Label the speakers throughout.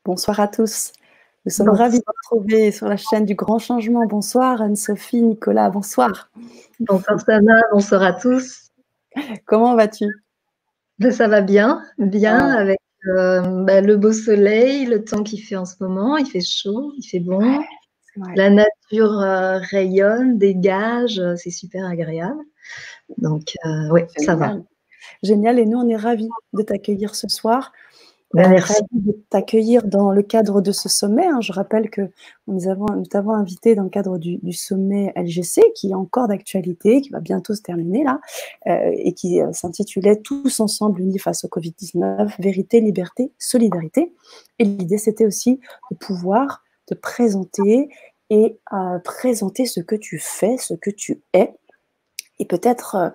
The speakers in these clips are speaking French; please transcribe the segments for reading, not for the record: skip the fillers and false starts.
Speaker 1: Bonsoir à tous. Nous sommes
Speaker 2: Bonsoir.
Speaker 1: ravis de vous retrouver sur la chaîne du Grand Changement. Bonsoir Anne-Sophie, Nicolas, bonsoir.
Speaker 2: Bonsoir Sana, bonsoir à tous.
Speaker 1: Comment vas-tu?
Speaker 2: Ça va bien, avec le beau soleil, le temps qu'il fait en ce moment, il fait chaud, il fait bon.
Speaker 1: Ouais.
Speaker 2: La nature rayonne, dégage, c'est super agréable. Donc, oui, ça va.
Speaker 1: Génial, et nous on est ravis de t'accueillir ce soir.
Speaker 2: Merci.
Speaker 1: Ravis de t'accueillir dans le cadre de ce sommet. Je rappelle que nous t'avons invité dans le cadre du sommet LGC, qui est encore d'actualité, qui va bientôt se terminer là, et qui s'intitulait Tous ensemble unis face au Covid-19, vérité, liberté, solidarité. Et l'idée, c'était aussi de pouvoir te présenter et présenter ce que tu fais, ce que tu es, et peut-être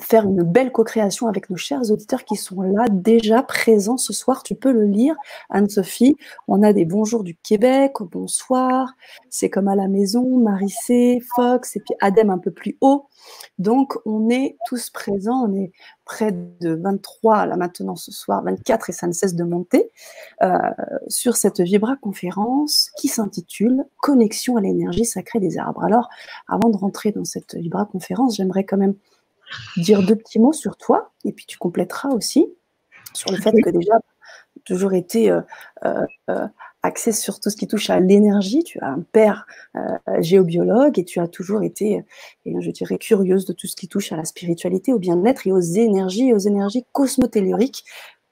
Speaker 1: faire une belle co-création avec nos chers auditeurs qui sont là, déjà présents ce soir. Tu peux le lire, Anne-Sophie. On a des bonjours du Québec, bonsoir, c'est comme à la maison, Marissé, Fox, et puis Adem un peu plus haut. Donc, on est tous présents, on est près de 23 là maintenant ce soir, 24, et ça ne cesse de monter, sur cette Vibra conférence qui s'intitule « Connexion à l'énergie sacrée des arbres ». Alors, avant de rentrer dans cette Vibra conférence, j'aimerais quand même dire deux petits mots sur toi, et puis tu compléteras aussi sur le fait que déjà, tu as toujours été axé sur tout ce qui touche à l'énergie. Tu as un père géobiologue et tu as toujours été, je dirais, curieuse de tout ce qui touche à la spiritualité, au bien-être et aux énergies cosmotelluriques,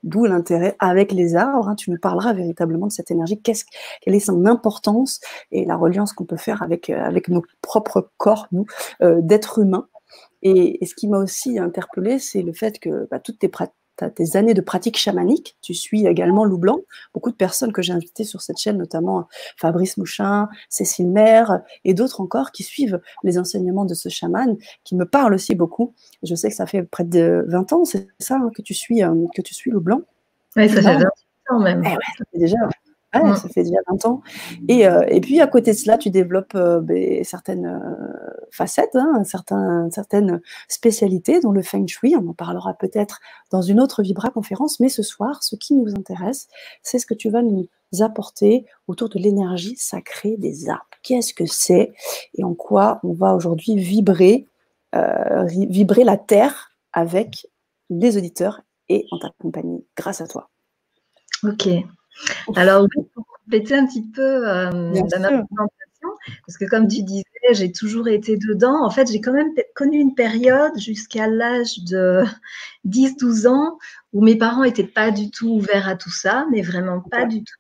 Speaker 1: d'où l'intérêt avec les arbres. Tu nous parleras véritablement de cette énergie, quelle est son importance et la reliance qu'on peut faire avec nos propres corps, nous, d'êtres humains. Et ce qui m'a aussi interpellée, c'est le fait que toutes tes années de pratique chamanique, tu suis également Loup Blanc. Beaucoup de personnes que j'ai invitées sur cette chaîne, notamment Fabrice Mouchin, Cécile Maire et d'autres encore, qui suivent les enseignements de ce chaman, qui me parlent aussi beaucoup. Je sais que ça fait près de 20 ans, c'est ça, que tu suis Loup Blanc.
Speaker 2: Oui, ça fait 20 ans même.
Speaker 1: Ouais, ça fait déjà... Ouais, ça fait déjà 20 ans. Et puis, à côté de cela, tu développes certaines facettes, certaines spécialités, dont le Feng Shui. On en parlera peut-être dans une autre Vibra conférence. Mais ce soir, ce qui nous intéresse, c'est ce que tu vas nous apporter autour de l'énergie sacrée des arbres. Qu'est-ce que c'est et en quoi on va aujourd'hui vibrer la Terre avec les auditeurs et en ta compagnie, grâce à toi.
Speaker 2: Ok. Alors, oui, pour compléter un petit peu ma présentation, parce que comme tu disais, j'ai toujours été dedans. En fait, j'ai quand même connu une période jusqu'à l'âge de 10-12 ans où mes parents n'étaient pas du tout ouverts à tout ça, mais vraiment pas du tout.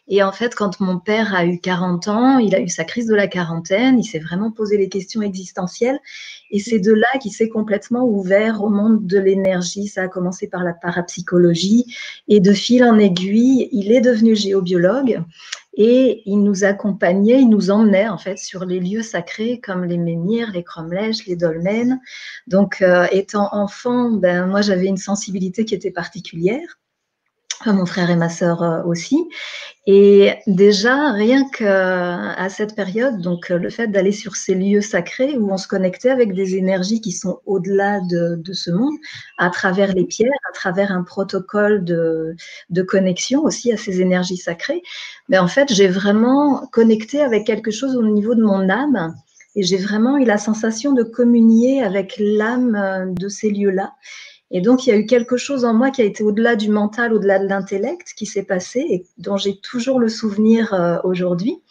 Speaker 2: Et en fait, quand mon père a eu 40 ans, il a eu sa crise de la quarantaine, il s'est vraiment posé les questions existentielles. Et c'est de là qu'il s'est complètement ouvert au monde de l'énergie. Ça a commencé par la parapsychologie. Et de fil en aiguille, il est devenu géobiologue. Et il nous accompagnait, il nous emmenait en fait sur les lieux sacrés comme les menhirs, les cromlechs, les dolmens. Donc, étant enfant, moi j'avais une sensibilité qui était particulière. Mon frère et ma sœur aussi. Et déjà, rien qu'à cette période, donc le fait d'aller sur ces lieux sacrés où on se connectait avec des énergies qui sont au-delà de ce monde, à travers les pierres, à travers un protocole de connexion aussi à ces énergies sacrées, mais en fait, j'ai vraiment connecté avec quelque chose au niveau de mon âme et j'ai vraiment eu la sensation de communier avec l'âme de ces lieux-là. Et donc, il y a eu quelque chose en moi qui a été au-delà du mental, au-delà de l'intellect, qui s'est passé et dont j'ai toujours le souvenir aujourd'hui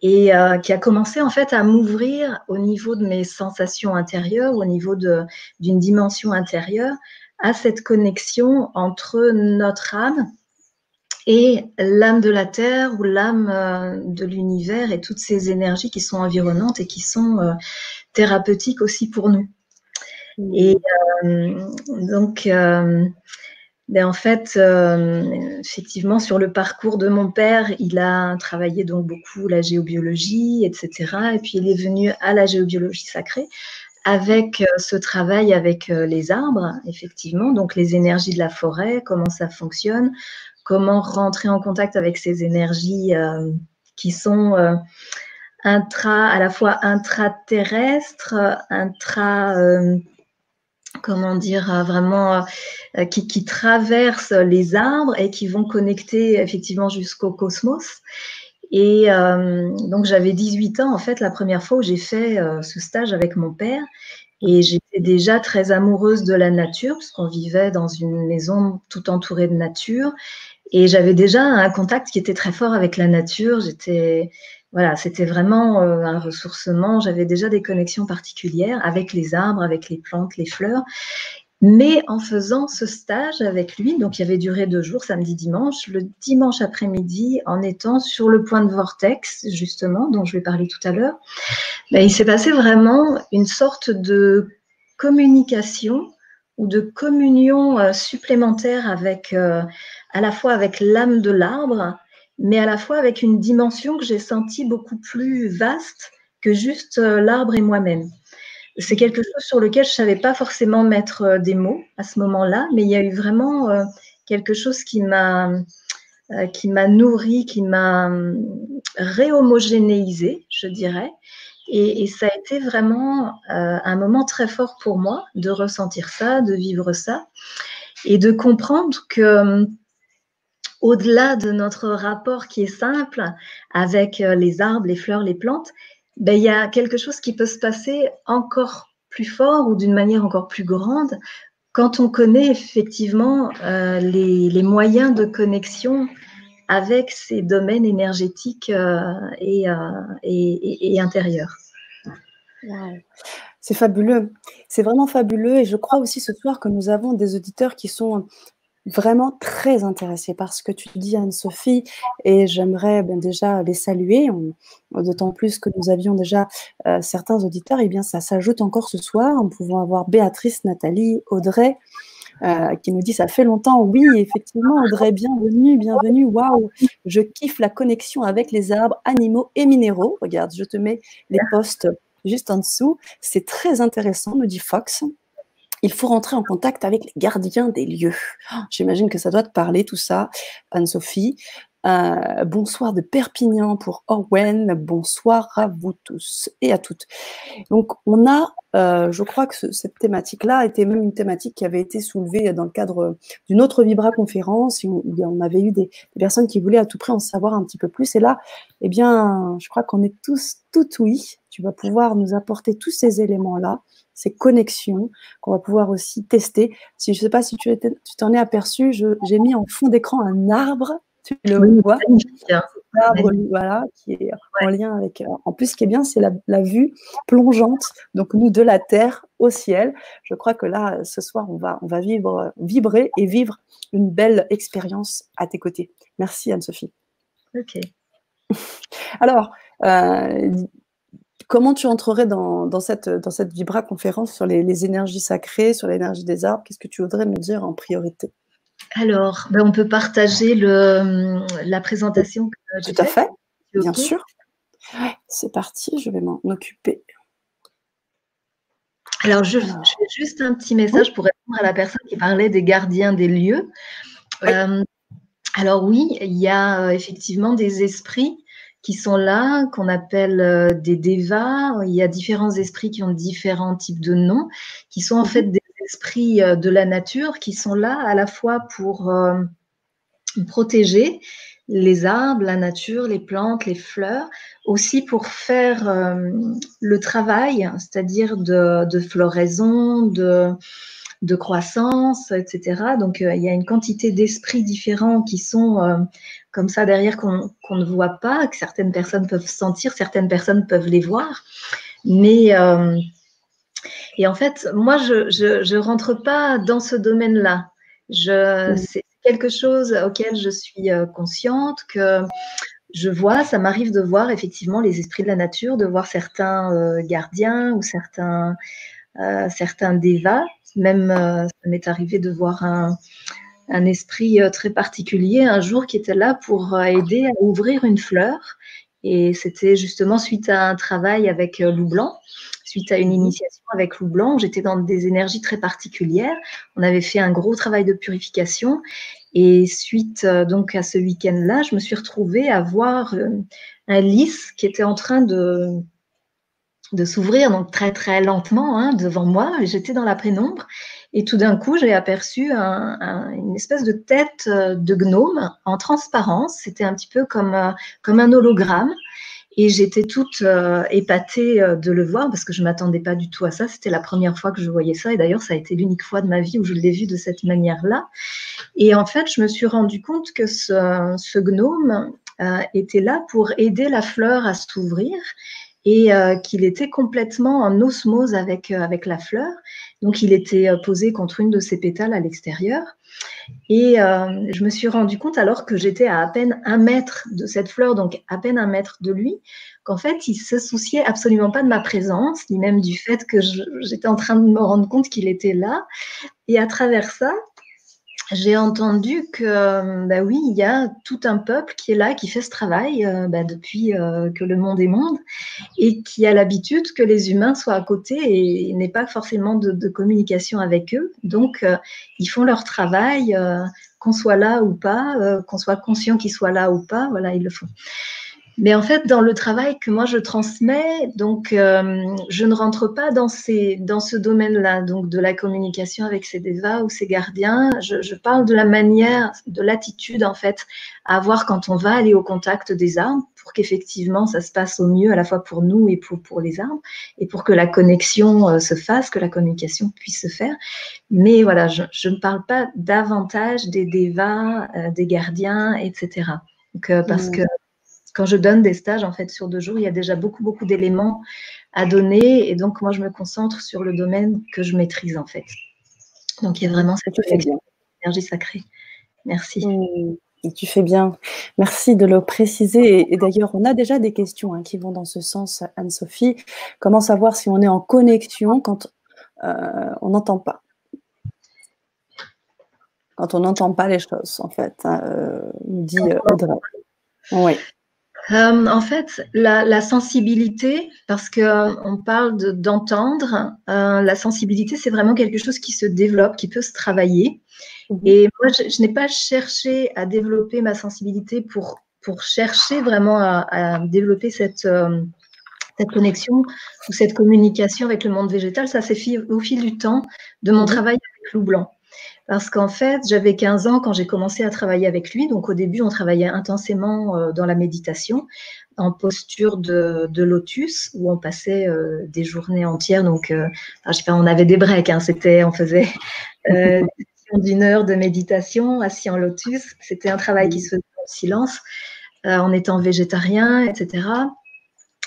Speaker 2: et qui a commencé en fait à m'ouvrir au niveau de mes sensations intérieures, au niveau d'une dimension intérieure, à cette connexion entre notre âme et l'âme de la Terre ou l'âme de l'univers et toutes ces énergies qui sont environnantes et qui sont thérapeutiques aussi pour nous. Et donc, en fait, effectivement, sur le parcours de mon père, il a travaillé donc beaucoup la géobiologie, etc. Et puis, il est venu à la géobiologie sacrée avec ce travail avec les arbres, effectivement, donc les énergies de la forêt, comment ça fonctionne, comment rentrer en contact avec ces énergies qui sont à la fois intraterrestres, comment dire, vraiment qui traversent les arbres et qui vont connecter effectivement jusqu'au cosmos. Et donc, j'avais 18 ans, en fait, la première fois où j'ai fait ce stage avec mon père. Et j'étais déjà très amoureuse de la nature, parce qu'on vivait dans une maison tout entourée de nature. Et j'avais déjà un contact qui était très fort avec la nature. Voilà, c'était vraiment un ressourcement. J'avais déjà des connexions particulières avec les arbres, avec les plantes, les fleurs. Mais en faisant ce stage avec lui, donc il avait duré 2 jours, samedi, dimanche, le dimanche après-midi, en étant sur le point de vortex, justement, dont je vais parler tout à l'heure, ben, il s'est passé vraiment une sorte de communication ou de communion supplémentaire avec, à la fois avec l'âme de l'arbre, mais à la fois avec une dimension que j'ai sentie beaucoup plus vaste que juste l'arbre et moi-même. C'est quelque chose sur lequel je ne savais pas forcément mettre des mots à ce moment-là, mais il y a eu vraiment quelque chose qui m'a nourri, qui m'a réhomogénéisé, je dirais. Et ça a été vraiment un moment très fort pour moi de ressentir ça, de vivre ça et de comprendre que au-delà de notre rapport qui est simple avec les arbres, les fleurs, les plantes, ben, il y a quelque chose qui peut se passer encore plus fort ou d'une manière encore plus grande quand on connaît effectivement les moyens de connexion avec ces domaines énergétiques et intérieurs.
Speaker 1: Wow. C'est fabuleux, c'est vraiment fabuleux et je crois aussi ce soir que nous avons des auditeurs qui sont vraiment très intéressés par ce que tu dis, Anne-Sophie, et j'aimerais déjà les saluer, d'autant plus que nous avions déjà certains auditeurs, et bien ça s'ajoute encore ce soir, nous pouvons avoir Béatrice, Nathalie, Audrey, qui nous dit « ça fait longtemps ». Oui, effectivement, Audrey, bienvenue, bienvenue, waouh, je kiffe la connexion avec les arbres, animaux et minéraux. Regarde, je te mets les posts juste en dessous. C'est très intéressant, nous dit Fox. Il faut rentrer en contact avec les gardiens des lieux. Oh, j'imagine que ça doit te parler, tout ça, Anne-Sophie. Bonsoir de Perpignan pour Orwen. Bonsoir à vous tous et à toutes. Donc, on a, je crois que cette thématique-là était même une thématique qui avait été soulevée dans le cadre d'une autre Vibra conférence où on avait eu des personnes qui voulaient à tout prix en savoir un petit peu plus. Et là, eh bien, je crois qu'on est tous, toutes oui. Tu vas pouvoir nous apporter tous ces éléments-là, ces connexions qu'on va pouvoir aussi tester. Si, je ne sais pas si tu t'en es aperçu, j'ai mis en fond d'écran un arbre. Tu le vois, l'arbre, voilà, qui est en lien avec. En plus, ce qui est bien, c'est la vue plongeante. Donc, nous, de la terre au ciel. Je crois que là, ce soir, on va vibrer et vivre une belle expérience à tes côtés. Merci, Anne-Sophie.
Speaker 2: Ok.
Speaker 1: Alors, comment tu entrerais dans cette Vibra conférence sur les énergies sacrées, sur l'énergie des arbres? Qu'est-ce que tu voudrais me dire en priorité?
Speaker 2: Alors, ben on peut partager la présentation que j'ai faite.
Speaker 1: Tout à fait, bien sûr. Ouais, c'est parti, je vais m'en occuper.
Speaker 2: Alors, je fais juste un petit message pour répondre à la personne qui parlait des gardiens des lieux. Oui. Alors oui, il y a effectivement des esprits qui sont là, qu'on appelle des devas. Il y a différents esprits qui ont différents types de noms, qui sont en fait des esprits de la nature, qui sont là à la fois pour protéger les arbres, la nature, les plantes, les fleurs, aussi pour faire le travail, c'est-à-dire de floraison, de croissance, etc. Donc, il y a une quantité d'esprits différents qui sont comme ça derrière qu'on ne voit pas, que certaines personnes peuvent sentir, certaines personnes peuvent les voir. Mais, et en fait, moi, je rentre pas dans ce domaine-là. C'est quelque chose auquel je suis consciente, que je vois, ça m'arrive de voir effectivement les esprits de la nature, de voir certains gardiens ou certains devas. Même, ça m'est arrivé de voir un esprit très particulier un jour qui était là pour aider à ouvrir une fleur. Et c'était justement suite à un travail avec Loup Blanc, suite à une initiation avec Loup Blanc. J'étais dans des énergies très particulières. On avait fait un gros travail de purification. Et suite donc à ce week-end-là, je me suis retrouvée à voir un lys qui était en train de s'ouvrir, donc très très lentement hein, devant moi. J'étais dans la pénombre et tout d'un coup, j'ai aperçu une espèce de tête de gnome en transparence. C'était un petit peu comme un hologramme. Et j'étais toute épatée de le voir parce que je ne m'attendais pas du tout à ça. C'était la première fois que je voyais ça. Et d'ailleurs, ça a été l'unique fois de ma vie où je l'ai vu de cette manière-là. Et en fait, je me suis rendu compte que ce gnome était là pour aider la fleur à s'ouvrir et qu'il était complètement en osmose avec la fleur. Donc, il était posé contre une de ses pétales à l'extérieur. Et je me suis rendu compte, alors que j'étais à peine 1 mètre de cette fleur, donc à peine 1 mètre de lui, qu'en fait, il se souciait absolument pas de ma présence, ni même du fait que j'étais en train de me rendre compte qu'il était là. Et à travers ça, j'ai entendu que, bah oui, il y a tout un peuple qui est là, qui fait ce travail depuis que le monde est monde, et qui a l'habitude que les humains soient à côté et n'aient pas forcément de communication avec eux. Donc, ils font leur travail, qu'on soit là ou pas, qu'on soit conscient qu'ils soient là ou pas, voilà, ils le font. Mais en fait, dans le travail que moi je transmets, donc je ne rentre pas dans ce domaine-là, donc de la communication avec ces devas ou ces gardiens. Je parle de la manière, de l'attitude en fait à avoir quand on va aller au contact des arbres pour qu'effectivement ça se passe au mieux à la fois pour nous et pour les arbres et pour que la connexion se fasse, que la communication puisse se faire. Mais voilà, je ne parle pas davantage des devas, des gardiens, etc. Donc, parce que quand je donne des stages en fait sur 2 jours, il y a déjà beaucoup, beaucoup d'éléments à donner et donc moi je me concentre sur le domaine que je maîtrise en fait. Donc il y a vraiment cette énergie sacrée. Merci.
Speaker 1: Et tu fais bien. Merci de le préciser. Et d'ailleurs, on a déjà des questions qui vont dans ce sens, Anne-Sophie. Comment savoir si on est en connexion quand on n'entend pas? Quand on n'entend pas les choses, en fait, nous dit Audrey. Oui.
Speaker 2: En fait, la sensibilité, parce qu'on parle d'entendre, la sensibilité, c'est vraiment quelque chose qui se développe, qui peut se travailler. Et moi, je n'ai pas cherché à développer ma sensibilité pour chercher vraiment à développer cette connexion ou cette communication avec le monde végétal. Ça s'est fait au fil du temps de mon travail avec Loup Blanc. Parce qu'en fait, j'avais 15 ans quand j'ai commencé à travailler avec lui. Donc, au début, on travaillait intensément dans la méditation, en posture de lotus, où on passait des journées entières. Donc, je sais pas, on avait des breaks. On faisait d'1 heure de méditation, assis en lotus. C'était un travail qui se faisait en silence, en étant végétarien, etc.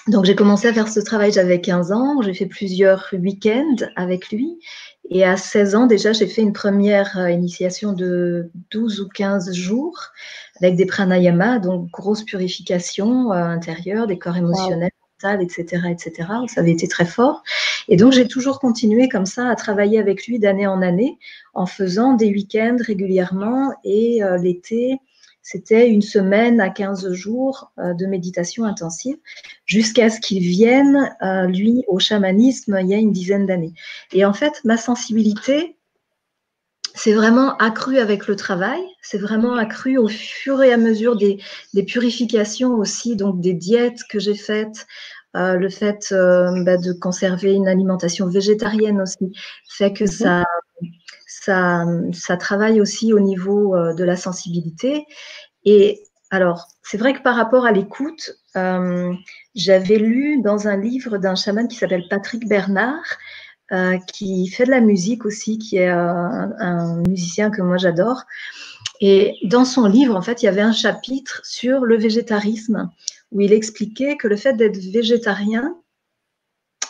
Speaker 2: Donc, j'ai commencé à faire ce travail, j'avais 15 ans. J'ai fait plusieurs week-ends avec lui. Et à 16 ans, déjà, j'ai fait une première initiation de 12 ou 15 jours avec des pranayamas, donc grosse purification intérieure, des corps émotionnels, mental, etc., etc. Ça avait été très fort. Et donc, j'ai toujours continué comme ça à travailler avec lui d'année en année en faisant des week-ends régulièrement. Et l'été, c'était 1 semaine à 15 jours de méditation intensive jusqu'à ce qu'il vienne, lui, au chamanisme il y a une dizaine d'années. Et en fait, ma sensibilité s'est vraiment accrue avec le travail, c'est vraiment accrue au fur et à mesure des purifications aussi, donc des diètes que j'ai faites, le fait de conserver une alimentation végétarienne aussi, fait que ça travaille aussi au niveau de la sensibilité. Et alors, c'est vrai que par rapport à l'écoute, j'avais lu dans un livre d'un chaman qui s'appelle Patrick Bernard, qui fait de la musique aussi, qui est un musicien que moi j'adore. Et dans son livre, en fait, il y avait un chapitre sur le végétarisme, où il expliquait que le fait d'être végétarien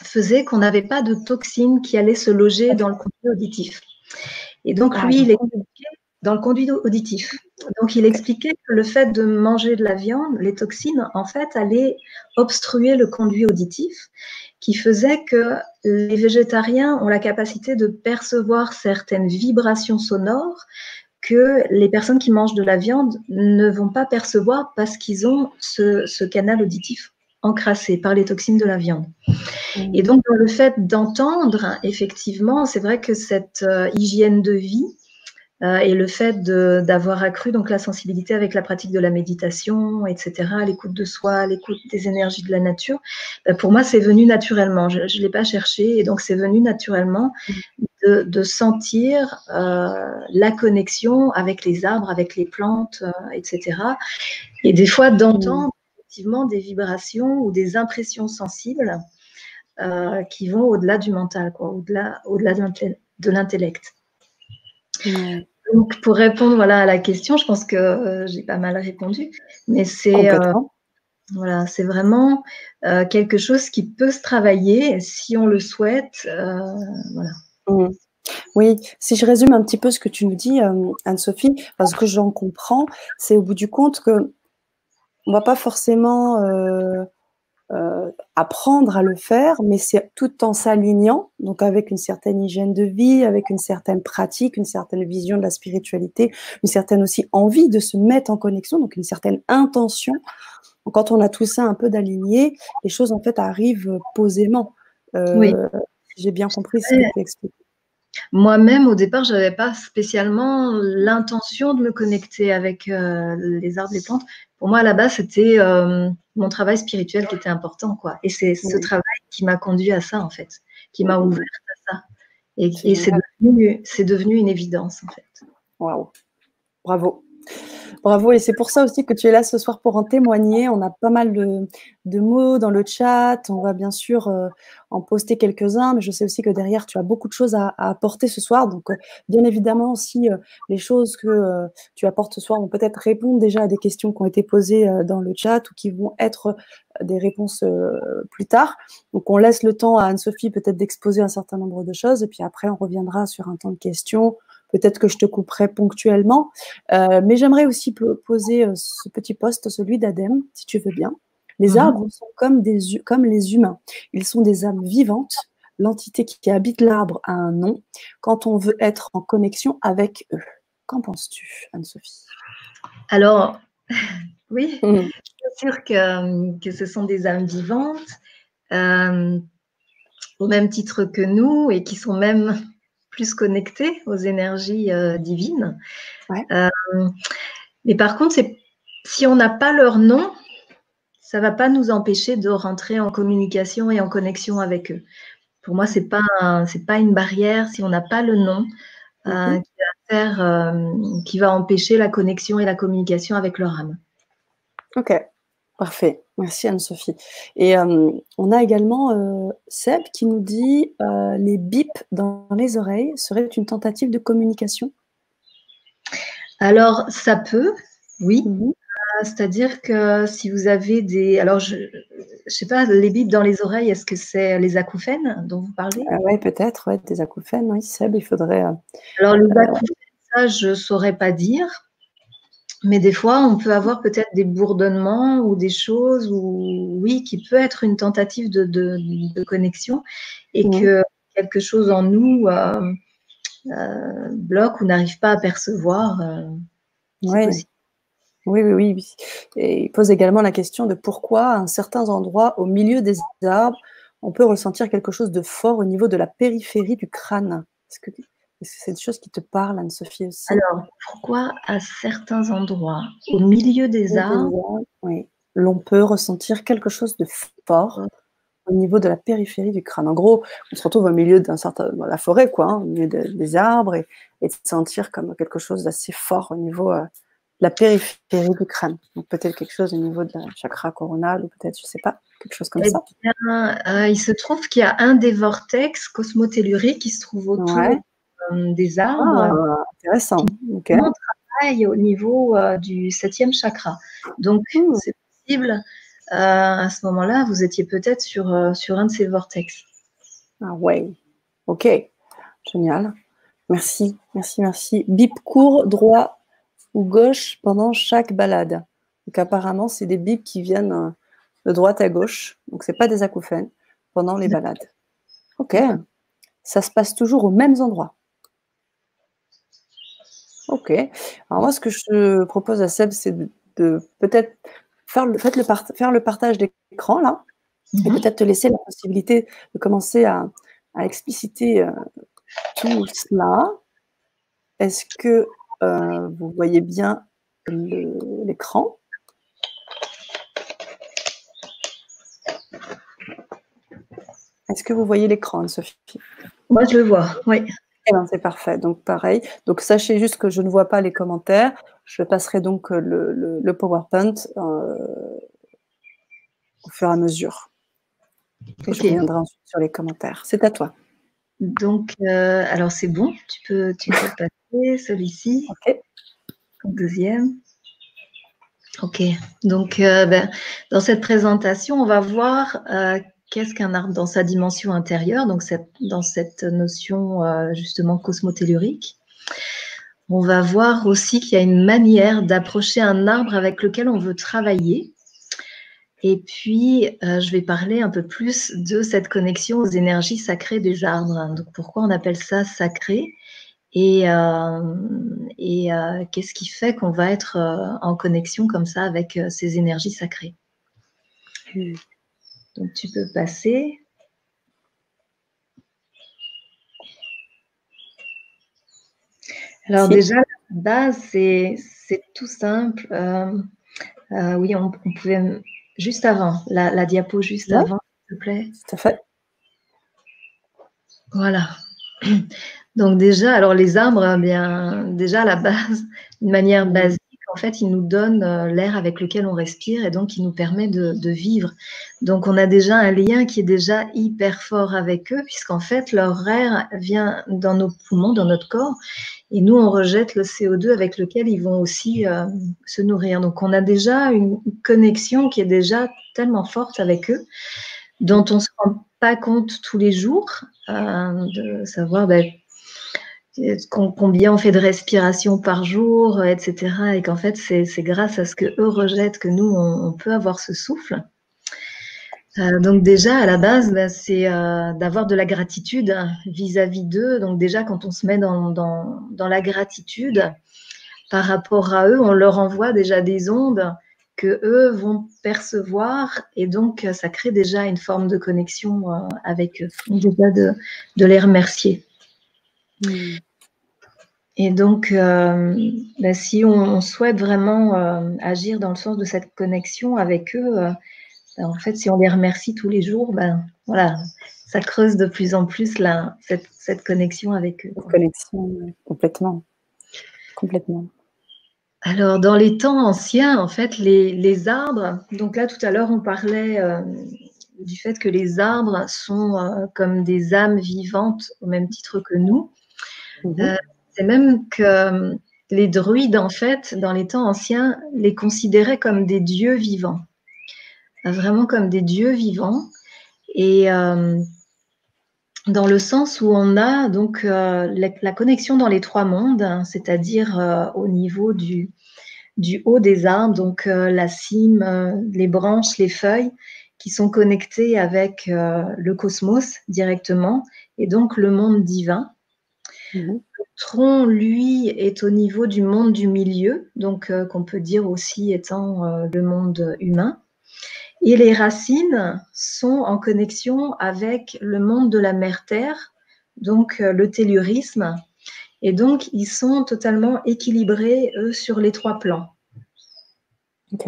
Speaker 2: faisait qu'on n'avait pas de toxines qui allaient se loger dans le conduit auditif. Et donc, lui, il expliquait dans le conduit auditif. Donc, il expliquait que le fait de manger de la viande, les toxines, en fait, allaient obstruer le conduit auditif, qui faisait que les végétariens ont la capacité de percevoir certaines vibrations sonores que les personnes qui mangent de la viande ne vont pas percevoir parce qu'ils ont ce canal auditif encrassé par les toxines de la viande. Et donc, dans le fait d'entendre, effectivement, c'est vrai que cette hygiène de vie et le fait d'avoir accru donc la sensibilité avec la pratique de la méditation, etc., l'écoute de soi, l'écoute des énergies de la nature, pour moi, c'est venu naturellement. Je ne l'ai pas cherché, et donc c'est venu naturellement de sentir la connexion avec les arbres, avec les plantes, etc. Et des fois d'entendre effectivement des vibrations ou des impressions sensibles qui vont au-delà du mental, quoi, au-delà de l'intellect.
Speaker 1: Ouais.
Speaker 2: Donc, pour répondre à la question, je pense que j'ai pas mal répondu, mais c'est voilà, c'est vraiment quelque chose qui peut se travailler si on le souhaite. Voilà.
Speaker 1: Oui, si je résume un petit peu ce que tu nous dis, Anne-Sophie, parce que j'en comprends, c'est au bout du compte que on va pas forcément apprendre à le faire, mais c'est tout en s'alignant, donc avec une certaine hygiène de vie, avec une certaine pratique, une certaine vision de la spiritualité, une certaine aussi envie de se mettre en connexion, donc une certaine intention. Donc, quand on a tout ça un peu d'aligné, les choses en fait arrivent posément.
Speaker 2: Oui.
Speaker 1: Si j'ai bien compris ce que tu expliques.
Speaker 2: Moi-même, au départ, je n'avais pas spécialement l'intention de me connecter avec les arbres, les plantes. Pour moi, à la base, c'était mon travail spirituel qui était important, quoi. Et c'est ce travail qui m'a conduit à ça, en fait, qui m'a ouverte à ça. Et c'est devenu une évidence, en fait.
Speaker 1: Waouh, bravo. Bravo, et c'est pour ça aussi que tu es là ce soir pour en témoigner. On a pas mal de mots dans le chat. On va bien sûr en poster quelques-uns, mais je sais aussi que derrière, tu as beaucoup de choses à apporter ce soir. Donc, bien évidemment, aussi, les choses que tu apportes ce soir vont peut-être répondre déjà à des questions qui ont été posées dans le chat ou qui vont être des réponses plus tard. Donc, on laisse le temps à Anne-Sophie peut-être d'exposer un certain nombre de choses, et puis après, on reviendra sur un temps de questions. Peut-être que je te couperai ponctuellement, mais j'aimerais aussi poser ce petit post, celui d'Adem, si tu veux bien. Les arbres sont comme les humains. Ils sont des âmes vivantes. L'entité qui habite l'arbre a un nom quand on veut être en connexion avec eux. Qu'en penses-tu, Anne-Sophie?
Speaker 2: Alors, oui, je suis sûre que ce sont des âmes vivantes, au même titre que nous, et qui sont même plus connectés aux énergies divines.
Speaker 1: Ouais.
Speaker 2: Mais par contre, si on n'a pas leur nom, ça ne va pas nous empêcher de rentrer en communication et en connexion avec eux. Pour moi, ce n'est pas une barrière si on n'a pas le nom qui va empêcher la connexion et la communication avec leur âme.
Speaker 1: Ok, parfait. Merci Anne-Sophie. Et on a également Seb qui nous dit les bips dans les oreilles seraient une tentative de communication?
Speaker 2: Alors, ça peut, oui. C'est-à-dire que si vous avez des… Alors, je ne sais pas, les bips dans les oreilles, est-ce que c'est les acouphènes dont vous parlez?
Speaker 1: Oui, peut-être, ouais, des acouphènes, oui, Seb, il faudrait…
Speaker 2: Alors, les acouphènes, ça, je ne saurais pas dire. Mais des fois, on peut avoir peut-être des bourdonnements ou des choses oui, qui peut être une tentative de connexion, et que quelque chose en nous bloque ou n'arrive pas à percevoir. C'est possible.
Speaker 1: Oui. Et il pose également la question de pourquoi, à un certain endroit, au milieu des arbres, on peut ressentir quelque chose de fort au niveau de la périphérie du crâne. Est-ce que c'est des choses qui te parlent, Anne-Sophie, aussi?
Speaker 2: Alors, pourquoi à certains endroits, au milieu des arbres,
Speaker 1: oui, l'on peut ressentir quelque chose de fort au niveau de la périphérie du crâne? En gros, on se retrouve au milieu de la forêt, quoi, au milieu des arbres, et de sentir comme quelque chose d'assez fort au niveau la périphérie du crâne. Donc peut-être quelque chose au niveau de la chakra coronal, ou peut-être, je ne sais pas, quelque chose comme ça.
Speaker 2: Il se trouve qu'il y a un des vortex cosmotelluriques qui se trouve autour des arbres.
Speaker 1: Intéressant.
Speaker 2: Qui travaille au niveau du 7e chakra. Donc, c'est possible, à ce moment-là, vous étiez peut-être sur un de ces vortex.
Speaker 1: Ah ouais, ok, génial. Merci. Bip court, droit ou gauche pendant chaque balade. Donc apparemment, c'est des bips qui viennent de droite à gauche. Donc c'est pas des acouphènes pendant les balades. Ok. Ça se passe toujours aux mêmes endroits. Ok. Alors moi, ce que je te propose à Seb, c'est de peut-être faire le partage d'écran là, et peut-être te laisser la possibilité de commencer à expliciter tout cela. Est-ce que vous voyez bien l'écran? Est-ce que vous voyez l'écran, Anne-Sophie?
Speaker 2: Moi, je le vois, oui.
Speaker 1: Eh ben, c'est parfait. Donc pareil. Donc sachez juste que je ne vois pas les commentaires. Je passerai donc le PowerPoint au fur et à mesure. Et je reviendrai ensuite sur les commentaires. C'est à toi.
Speaker 2: Donc, alors c'est bon, tu peux passer celui-ci.
Speaker 1: Ok.
Speaker 2: Deuxième. Ok. Donc, dans cette présentation, on va voir qu'est-ce qu'un arbre dans sa dimension intérieure, donc dans cette notion justement cosmotellurique. On va voir aussi qu'il y a une manière d'approcher un arbre avec lequel on veut travailler. Et puis, je vais parler un peu plus de cette connexion aux énergies sacrées des arbres. Donc, pourquoi on appelle ça sacré? Et qu'est-ce qui fait qu'on va être en connexion comme ça avec ces énergies sacrées? Donc, tu peux passer. Alors, déjà, la base, c'est tout simple. Oui, on pouvait juste avant, la diapo juste avant, s'il te plaît.
Speaker 1: Tout à fait.
Speaker 2: Voilà. Donc déjà, alors les arbres, bien déjà à la base, d'une manière basique, en fait, ils nous donnent l'air avec lequel on respire et donc il nous permet de vivre. Donc on a déjà un lien qui est déjà hyper fort avec eux puisqu'en fait leur air vient dans nos poumons, dans notre corps et nous on rejette le CO2 avec lequel ils vont aussi se nourrir. Donc on a déjà une connexion qui est déjà tellement forte avec eux dont on ne se rend pas compte tous les jours, de savoir combien on fait de respiration par jour, etc. Et qu'en fait, c'est grâce à ce que eux rejettent que nous, on peut avoir ce souffle. Donc déjà, à la base, c'est d'avoir de la gratitude vis-à-vis d'eux. Donc déjà, quand on se met dans la gratitude par rapport à eux, on leur envoie déjà des ondes que eux vont percevoir et donc ça crée déjà une forme de connexion avec eux. Déjà de les remercier. Et donc, si on souhaite vraiment agir dans le sens de cette connexion avec eux, en fait, si on les remercie tous les jours, voilà, ça creuse de plus en plus cette connexion avec eux.
Speaker 1: Cette connexion, complètement. Complètement.
Speaker 2: Alors, dans les temps anciens, en fait, les arbres, donc là, tout à l'heure, on parlait du fait que les arbres sont comme des âmes vivantes au même titre que nous. C'est même que les druides, en fait, dans les temps anciens, les considéraient comme des dieux vivants. Vraiment comme des dieux vivants. Et dans le sens où on a donc la connexion dans les trois mondes, hein, c'est-à-dire au niveau du haut des arbres, donc la cime, les branches, les feuilles, qui sont connectées avec le cosmos directement, et donc le monde divin. Le tronc, lui, est au niveau du monde du milieu, donc qu'on peut dire aussi étant le monde humain. Et les racines sont en connexion avec le monde de la mère-terre, donc le tellurisme. Et donc, ils sont totalement équilibrés, eux, sur les trois plans.
Speaker 1: Ok.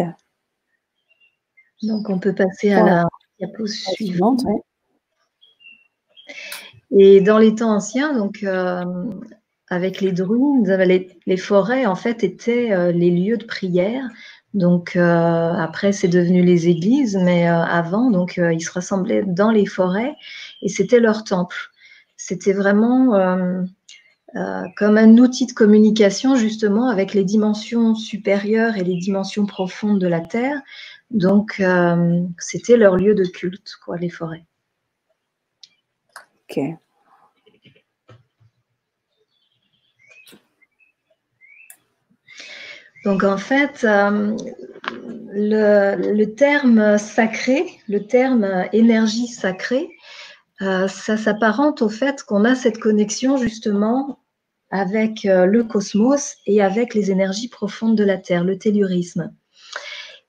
Speaker 2: Donc, on peut passer à la diapo suivante.
Speaker 1: Ouais.
Speaker 2: Et dans les temps anciens, donc, avec les druides, les forêts, en fait, étaient les lieux de prière. Donc, après, c'est devenu les églises, mais avant, donc, ils se rassemblaient dans les forêts et c'était leur temple. C'était vraiment comme un outil de communication, justement, avec les dimensions supérieures et les dimensions profondes de la Terre. Donc, c'était leur lieu de culte, quoi, les forêts.
Speaker 1: Ok.
Speaker 2: Donc, en fait, le terme sacré, le terme énergie sacrée, ça s'apparente au fait qu'on a cette connexion justement avec le cosmos et avec les énergies profondes de la Terre, le tellurisme.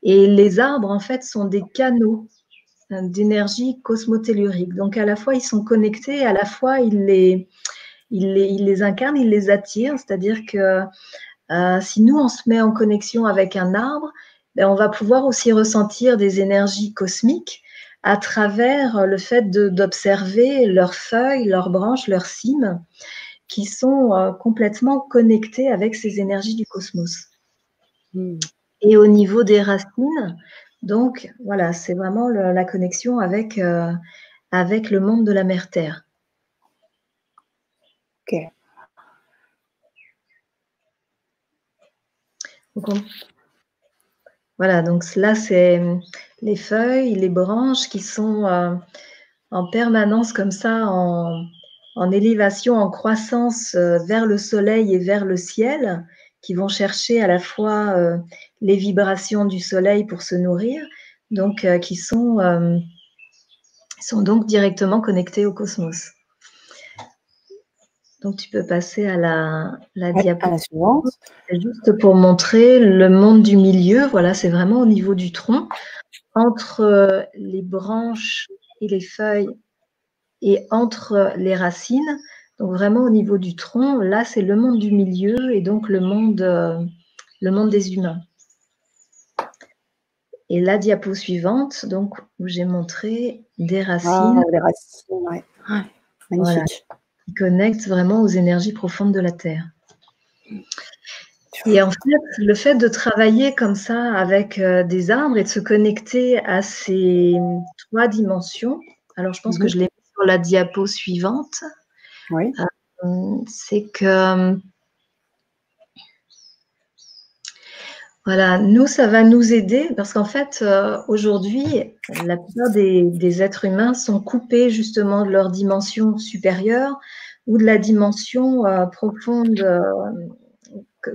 Speaker 2: Et les arbres, en fait, sont des canaux d'énergie cosmotellurique. Donc, à la fois, ils sont connectés, à la fois, ils il les incarne, il les attire. C'est-à-dire que si nous, on se met en connexion avec un arbre, ben, on va pouvoir aussi ressentir des énergies cosmiques à travers le fait d'observer leurs feuilles, leurs branches, leurs cimes, qui sont complètement connectées avec ces énergies du cosmos. Et au niveau des racines, donc voilà, c'est vraiment la connexion avec, avec le monde de la mère Terre.
Speaker 1: Ok.
Speaker 2: Voilà, donc là, c'est les feuilles, les branches qui sont en permanence comme ça, en élévation, en croissance vers le soleil et vers le ciel, qui vont chercher à la fois les vibrations du soleil pour se nourrir, donc qui sont donc directement connectés au cosmos. Donc, tu peux passer à la diapositive
Speaker 1: suivante.
Speaker 2: Juste pour montrer le monde du milieu. Voilà, c'est vraiment au niveau du tronc, entre les branches et les feuilles et entre les racines. Donc, vraiment au niveau du tronc, là, c'est le monde du milieu et donc le monde des humains. Et la diapo suivante, donc, où j'ai montré des racines.
Speaker 1: Ah, les racines, ouais. Magnifique.
Speaker 2: Voilà, qui connectent vraiment aux énergies profondes de la Terre. Et en fait, le fait de travailler comme ça avec des arbres et de se connecter à ces 3 dimensions, alors je pense que je l'ai mis sur la diapo suivante,
Speaker 1: oui.
Speaker 2: C'est que voilà, nous, ça va nous aider parce qu'en fait, aujourd'hui, la plupart des êtres humains sont coupés justement de leur dimension supérieure ou de la dimension profonde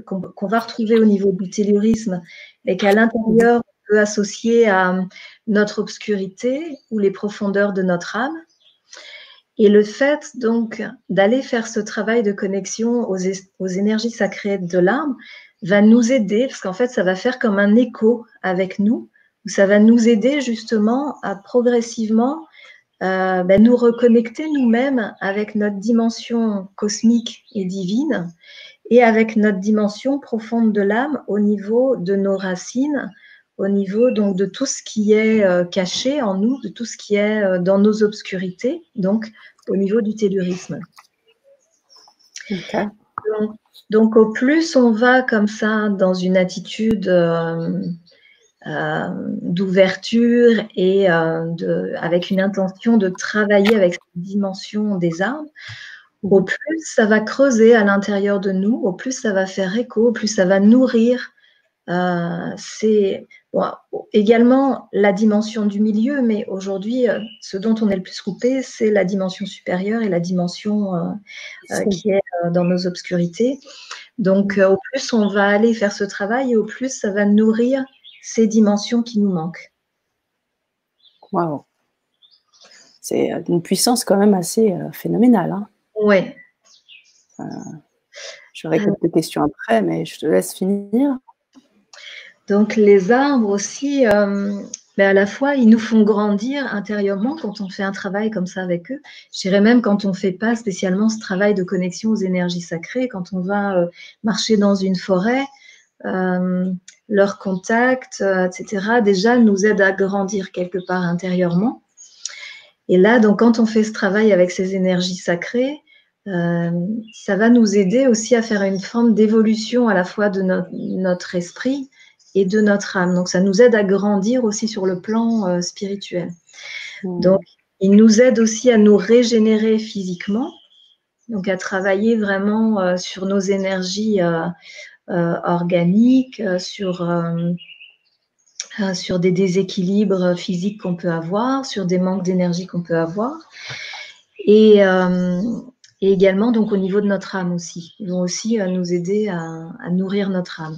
Speaker 2: qu'on va retrouver au niveau du tellurisme, mais qu'à l'intérieur, on peut associer à notre obscurité ou les profondeurs de notre âme. Et le fait donc d'aller faire ce travail de connexion aux énergies sacrées de l'âme va nous aider, parce qu'en fait, ça va faire comme un écho avec nous, où ça va nous aider justement à progressivement nous reconnecter nous-mêmes avec notre dimension cosmique et divine et avec notre dimension profonde de l'âme au niveau de nos racines, au niveau donc de tout ce qui est caché en nous, de tout ce qui est dans nos obscurités, donc au niveau du tellurisme.
Speaker 1: Okay.
Speaker 2: Donc, au plus on va comme ça dans une attitude d'ouverture et avec une intention de travailler avec cette dimension des arbres, au plus ça va creuser à l'intérieur de nous, au plus ça va faire écho, au plus ça va nourrir. C'est également la dimension du milieu, mais aujourd'hui, ce dont on est le plus coupé, c'est la dimension supérieure et la dimension qui est dans nos obscurités. Donc, au plus on va aller faire ce travail et au plus ça va nourrir ces dimensions qui nous manquent.
Speaker 1: Waouh! C'est une puissance quand même assez phénoménale. Hein.
Speaker 2: Oui.
Speaker 1: J'aurais quelques questions après, mais je te laisse finir.
Speaker 2: Donc, les arbres aussi, mais à la fois, ils nous font grandir intérieurement quand on fait un travail comme ça avec eux. Je dirais même quand on ne fait pas spécialement ce travail de connexion aux énergies sacrées, quand on va marcher dans une forêt, leur contact, etc., déjà nous aide à grandir quelque part intérieurement. Et là, donc, quand on fait ce travail avec ces énergies sacrées, ça va nous aider aussi à faire une forme d'évolution à la fois de notre esprit et de notre âme. Donc, ça nous aide à grandir aussi sur le plan spirituel. Donc, il nous aide aussi à nous régénérer physiquement, donc à travailler vraiment sur nos énergies organiques, sur des déséquilibres physiques qu'on peut avoir, sur des manques d'énergie qu'on peut avoir. Et également, donc, au niveau de notre âme aussi. Ils vont aussi nous aider à nourrir notre âme.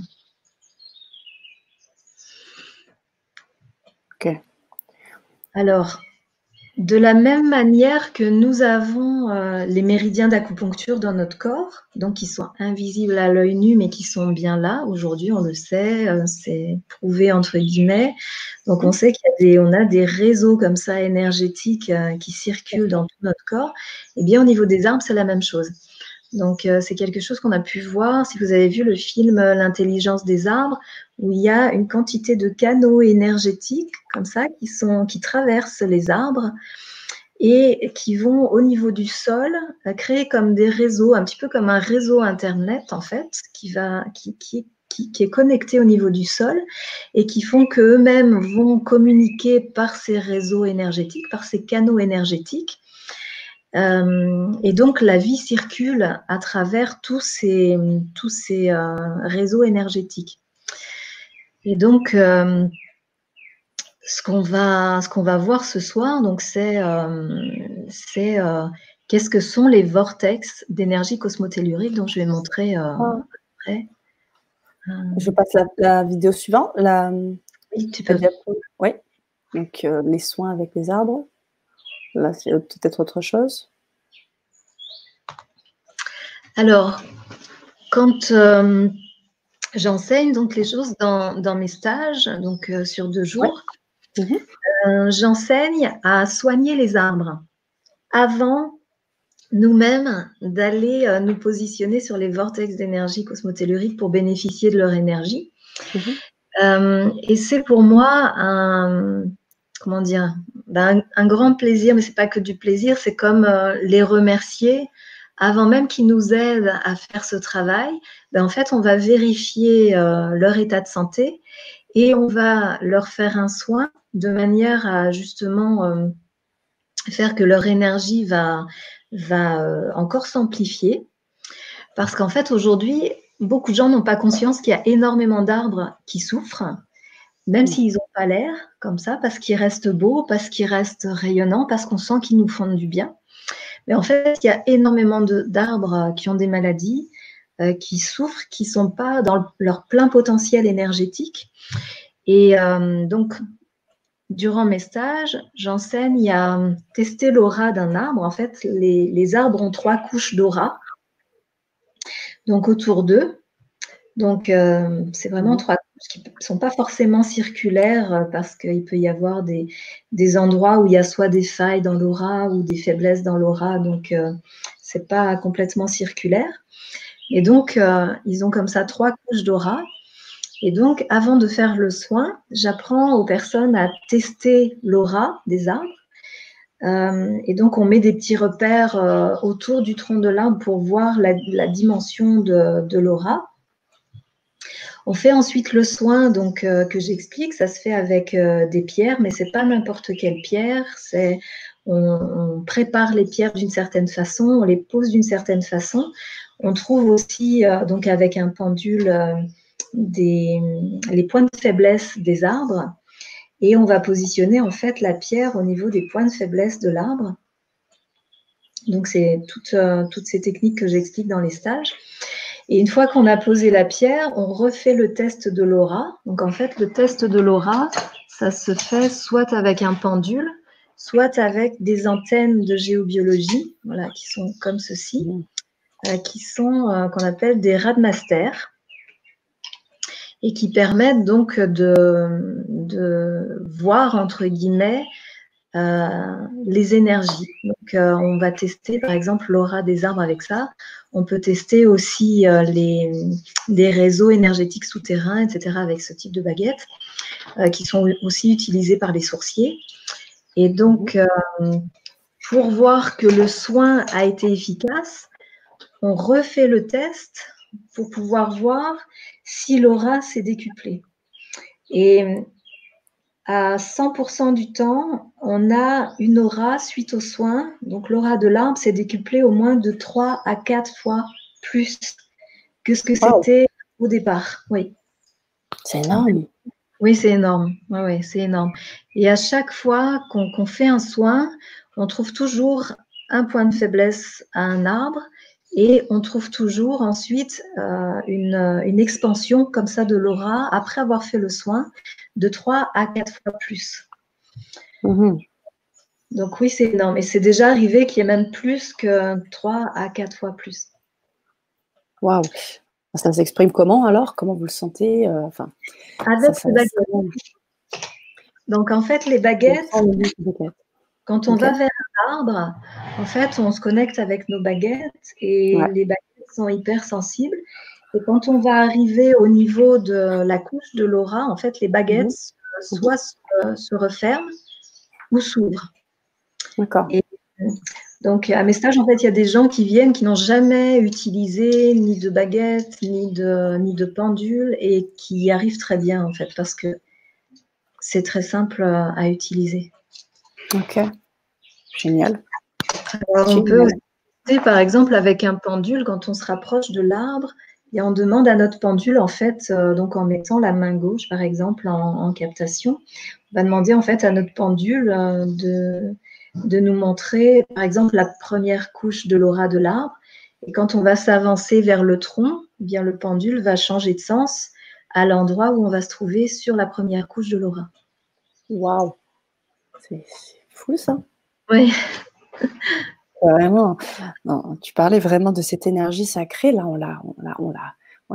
Speaker 1: Ok.
Speaker 2: Alors, de la même manière que nous avons les méridiens d'acupuncture dans notre corps, donc qui sont invisibles à l'œil nu, mais qui sont bien là. Aujourd'hui, on le sait, c'est prouvé entre guillemets. Donc, on sait qu'on a des réseaux comme ça énergétiques qui circulent dans tout notre corps. Eh bien, au niveau des arbres, c'est la même chose. Donc, c'est quelque chose qu'on a pu voir, si vous avez vu le film L'intelligence des arbres, où il y a une quantité de canaux énergétiques comme ça qui traversent les arbres et qui vont au niveau du sol créer comme des réseaux, un petit peu comme un réseau Internet en fait, qui est connecté au niveau du sol et qui font qu'eux-mêmes vont communiquer par ces réseaux énergétiques, par ces canaux énergétiques. Et donc, la vie circule à travers tous ces réseaux énergétiques. Et donc, ce qu'on va voir ce soir, donc c'est qu'est-ce que sont les vortex d'énergie cosmotellurique, dont je vais montrer après.
Speaker 1: Je passe la vidéo suivante.
Speaker 2: Oui, tu peux.
Speaker 1: Oui. Donc, les soins avec les arbres. Là, c'est peut-être autre chose.
Speaker 2: Alors, quand j'enseigne donc les choses dans mes stages, donc sur 2 jours, j'enseigne à soigner les arbres avant nous-mêmes d'aller nous positionner sur les vortex d'énergie cosmotellurique pour bénéficier de leur énergie. Et c'est pour moi un grand plaisir, mais c'est pas que du plaisir, c'est comme les remercier avant même qu'ils nous aident à faire ce travail. En fait, on va vérifier leur état de santé et on va leur faire un soin de manière à justement faire que leur énergie va encore s'amplifier. Parce qu'en fait, aujourd'hui, beaucoup de gens n'ont pas conscience qu'il y a énormément d'arbres qui souffrent, même s'ils n'ont pas l'air comme ça, parce qu'ils restent beaux, parce qu'ils restent rayonnants, parce qu'on sent qu'ils nous font du bien. Mais en fait, il y a énormément d'arbres qui ont des maladies, qui souffrent, qui ne sont pas dans leur plein potentiel énergétique. Et donc, durant mes stages, j'enseigne à tester l'aura d'un arbre. En fait, les arbres ont 3 couches d'aura, donc autour d'eux. Donc, c'est vraiment 3 couches qui ne sont pas forcément circulaires parce qu'il peut y avoir des endroits où il y a soit des failles dans l'aura ou des faiblesses dans l'aura. Donc, ce n'est pas complètement circulaire. Et donc, ils ont comme ça 3 couches d'aura. Et donc, avant de faire le soin, j'apprends aux personnes à tester l'aura des arbres. Et donc, on met des petits repères autour du tronc de l'arbre pour voir la dimension de l'aura. On fait ensuite le soin donc, que j'explique. Ça se fait avec des pierres, mais ce n'est pas n'importe quelle pierre. On prépare les pierres d'une certaine façon, on les pose d'une certaine façon. On trouve aussi, donc avec un pendule, les points de faiblesse des arbres. Et on va positionner en fait la pierre au niveau des points de faiblesse de l'arbre. Donc, c'est toutes ces techniques que j'explique dans les stages. Et une fois qu'on a posé la pierre, on refait le test de l'aura. Donc, en fait, le test de l'aura, ça se fait soit avec un pendule, soit avec des antennes de géobiologie, voilà, qui sont comme ceci, qui sont qu'on appelle des radmasters, et qui permettent donc de voir, entre guillemets, les énergies. Donc, on va tester, par exemple, l'aura des arbres avec ça. On peut tester aussi des réseaux énergétiques souterrains, etc., avec ce type de baguettes, qui sont aussi utilisés par les sourciers. Et donc, pour voir que le soin a été efficace, on refait le test pour pouvoir voir si l'aura s'est décuplée. Et à 100% du temps, on a une aura suite aux soins. Donc, l'aura de l'arbre s'est décuplée au moins de 3 à 4 fois plus que ce que c'était au départ. Oui.
Speaker 1: C'est énorme.
Speaker 2: Oui, c'est énorme. Oui, c'est énorme. Et à chaque fois qu'on fait un soin, on trouve toujours un point de faiblesse à un arbre et on trouve toujours ensuite une expansion comme ça de l'aura après avoir fait le soin de 3 à 4 fois plus. Donc oui, c'est énorme. Et c'est déjà arrivé qu'il y ait même plus que 3 à 4 fois plus.
Speaker 1: Waouh! Ça s'exprime comment alors? Comment vous le sentez?
Speaker 2: Avec les baguettes. Donc en fait, les baguettes, quand on va vers un arbre, En fait, on se connecte avec nos baguettes et
Speaker 1: Ouais.
Speaker 2: les baguettes sont hyper sensibles. Et quand on va arriver au niveau de la couche de l'aura, en fait, les baguettes
Speaker 1: Mhm. Mhm.
Speaker 2: soit se referment ou s'ouvrent.
Speaker 1: D'accord.
Speaker 2: Et donc, à mes stages, en fait, il y a des gens qui viennent qui n'ont jamais utilisé ni de baguette, ni de pendule et qui y arrivent très bien, en fait, parce que c'est très simple à utiliser.
Speaker 1: Ok. Génial.
Speaker 2: Alors, on peut
Speaker 1: Génial.
Speaker 2: aussi, par exemple, avec un pendule, quand on se rapproche de l'arbre, et on demande à notre pendule, en fait, donc en mettant la main gauche, par exemple, en captation, on va demander en fait à notre pendule de nous montrer, par exemple, la première couche de l'aura de l'arbre. Et quand on va s'avancer vers le tronc, eh bien, le pendule va changer de sens à l'endroit où on va se trouver sur la première couche de l'aura.
Speaker 1: Waouh. C'est fou ça.
Speaker 2: Oui.
Speaker 1: Vraiment. Non, tu parlais vraiment de cette énergie sacrée. Là, on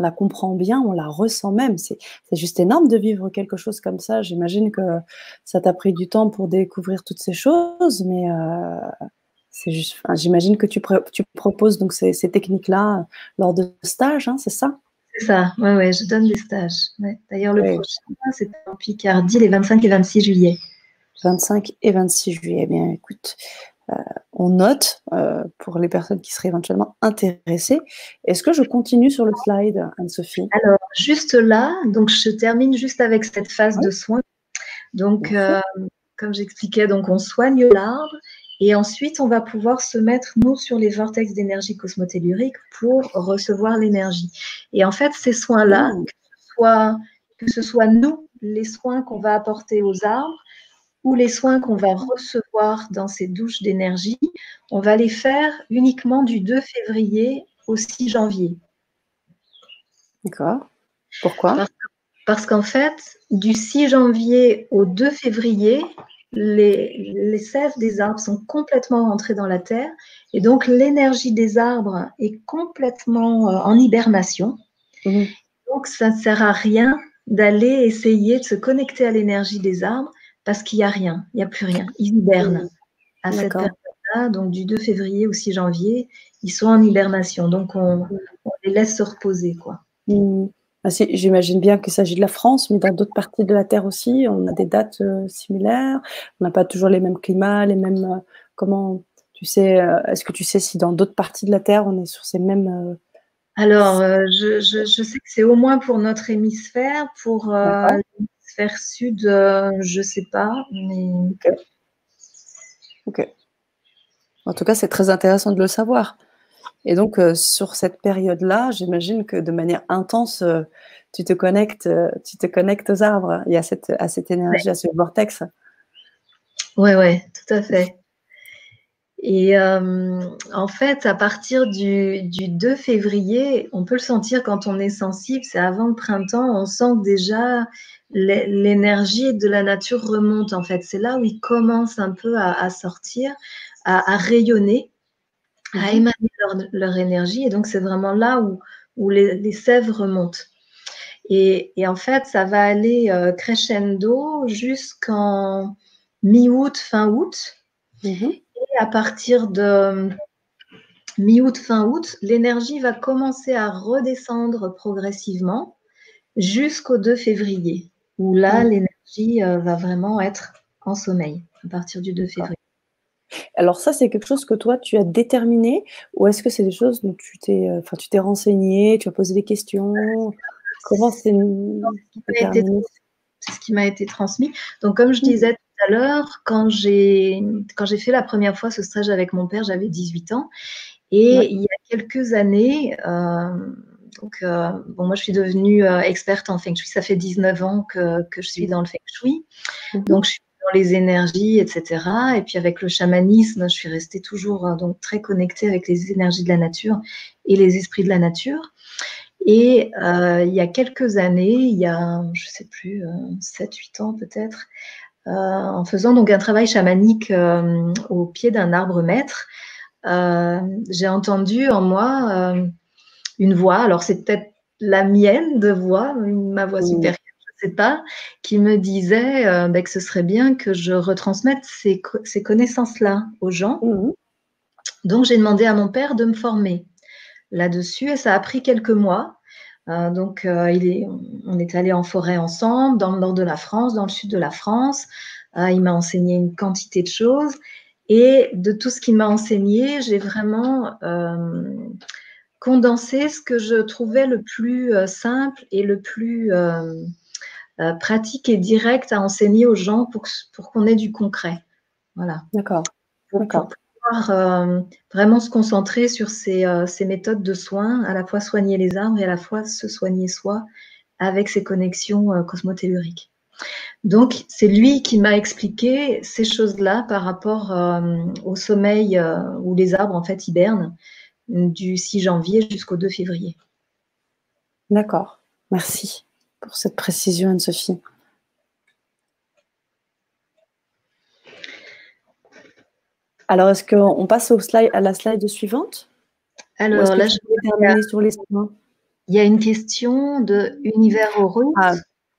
Speaker 1: la comprend bien, on la ressent même. C'est juste énorme de vivre quelque chose comme ça. J'imagine que ça t'a pris du temps pour découvrir toutes ces choses, mais c'est juste. Enfin, j'imagine que tu proposes donc ces techniques-là lors de stages, hein, c'est ça?
Speaker 2: C'est ça, ouais, ouais, je donne des stages. Ouais. D'ailleurs, le
Speaker 1: Oui.
Speaker 2: prochain, c'est en Picardie, les 25 et 26 juillet.
Speaker 1: 25 et 26 juillet. Eh bien, écoute, on note pour les personnes qui seraient éventuellement intéressées. Est-ce que je continue sur le slide, Anne-Sophie?
Speaker 2: Alors, juste là, donc je termine juste avec cette phase
Speaker 1: Oui,
Speaker 2: de soin. Donc,
Speaker 1: bien sûr.
Speaker 2: comme j'expliquais, donc on soigne l'arbre et ensuite on va pouvoir se mettre, nous, sur les vortex d'énergie cosmotellurique pour recevoir l'énergie. Et en fait, ces soins-là,
Speaker 1: Mmh.
Speaker 2: que ce soit nous, les soins qu'on va apporter aux arbres, ou les soins qu'on va recevoir dans ces douches d'énergie, on va les faire uniquement du 2 février au 6 janvier.
Speaker 1: D'accord. Pourquoi?
Speaker 2: Parce qu'en fait, du 6 janvier au 2 février, les sèves des arbres sont complètement rentrées dans la terre et donc l'énergie des arbres est complètement en hibernation.
Speaker 1: Mmh.
Speaker 2: Donc, ça ne sert à rien d'aller essayer de se connecter à l'énergie des arbres parce qu'il n'y a rien, il n'y a plus rien. Ils hibernent.
Speaker 1: Mmh.
Speaker 2: À cette
Speaker 1: D'accord.
Speaker 2: période-là, donc du 2 février au 6 janvier, ils sont en hibernation. Donc, on les laisse se reposer, quoi.
Speaker 1: Mmh. Ah si, j'imagine bien qu'il s'agit de la France, mais dans d'autres parties de la terre aussi, on a des dates, similaires. On n'a pas toujours les mêmes climats, les mêmes, comment tu sais, est-ce que tu sais si dans d'autres parties de la terre, on est sur ces mêmes,
Speaker 2: Alors, je sais que c'est au moins pour notre hémisphère. Pour
Speaker 1: d'accord,
Speaker 2: l'hémisphère sud, je ne sais pas. Mais...
Speaker 1: OK, OK. En tout cas, c'est très intéressant de le savoir. Et donc, sur cette période-là, j'imagine que de manière intense, tu te connectes aux arbres. Il y a cette énergie, à ce vortex.
Speaker 2: Ouais, ouais, tout à fait. Et en fait, à partir du 2 février, on peut le sentir quand on est sensible, c'est avant le printemps, on sent que déjà l'énergie de la nature remonte. En fait, c'est là où ils commencent un peu à sortir, à rayonner, à
Speaker 1: Mmh.
Speaker 2: émaner leur énergie. Et donc, c'est vraiment là où les sèves remontent. Et en fait, ça va aller crescendo jusqu'en mi-août, fin août.
Speaker 1: Mmh.
Speaker 2: Et à partir de mi-août, fin août, l'énergie va commencer à redescendre progressivement jusqu'au 2 février, où là,
Speaker 1: Mmh.
Speaker 2: l'énergie va vraiment être en sommeil à partir du 2
Speaker 1: D'accord.
Speaker 2: février.
Speaker 1: Alors ça, c'est quelque chose que toi, tu as déterminé ou est-ce que c'est des choses dont enfin, tu t'es renseigné, tu as posé des questions? Comment c'est déterminé?
Speaker 2: C'est ce qui m'a été transmis. Donc, comme je
Speaker 1: Mmh.
Speaker 2: disais tout à l'heure, quand j'ai fait la première fois ce stage avec mon père, j'avais 18 ans. Et
Speaker 1: Ouais.
Speaker 2: il y a quelques années, bon, moi, je suis devenue experte en Feng Shui. Ça fait 19 ans que je suis
Speaker 1: Mmh.
Speaker 2: dans le Feng Shui.
Speaker 1: Mmh.
Speaker 2: Donc, je suis dans les énergies, etc. Et puis, avec le chamanisme, je suis restée toujours donc, très connectée avec les énergies de la nature et les esprits de la nature. Et il y a quelques années, il y a, je ne sais plus, 7-8 ans peut-être, en faisant donc un travail chamanique au pied d'un arbre maître, j'ai entendu en moi une voix, alors c'est peut-être la mienne de voix, ma voix
Speaker 1: Mmh.
Speaker 2: supérieure, je ne sais pas, qui me disait que ce serait bien que je retransmette ces connaissances-là aux gens.
Speaker 1: Mmh.
Speaker 2: Donc, j'ai demandé à mon père de me former là-dessus et ça a pris quelques mois. Donc, on est allé en forêt ensemble, dans le nord de la France, dans le sud de la France. Il m'a enseigné une quantité de choses. Et de tout ce qu'il m'a enseigné, j'ai vraiment condensé ce que je trouvais le plus simple et le plus pratique et direct à enseigner aux gens pour qu'on ait du concret. Voilà.
Speaker 1: D'accord.
Speaker 2: Pour pouvoir vraiment se concentrer sur ces méthodes de soins, à la fois soigner les arbres et à la fois se soigner soi avec ces connexions cosmotelluriques. Donc, c'est lui qui m'a expliqué ces choses-là par rapport au sommeil où les arbres, en fait, hibernent du 6 janvier jusqu'au 2 février.
Speaker 1: D'accord. Merci pour cette précision, Anne-Sophie. Alors, est-ce qu'on passe à la slide suivante?
Speaker 2: Alors, là, je
Speaker 1: vais terminer sur les soins.
Speaker 2: Il y a une question de Univers Heureux.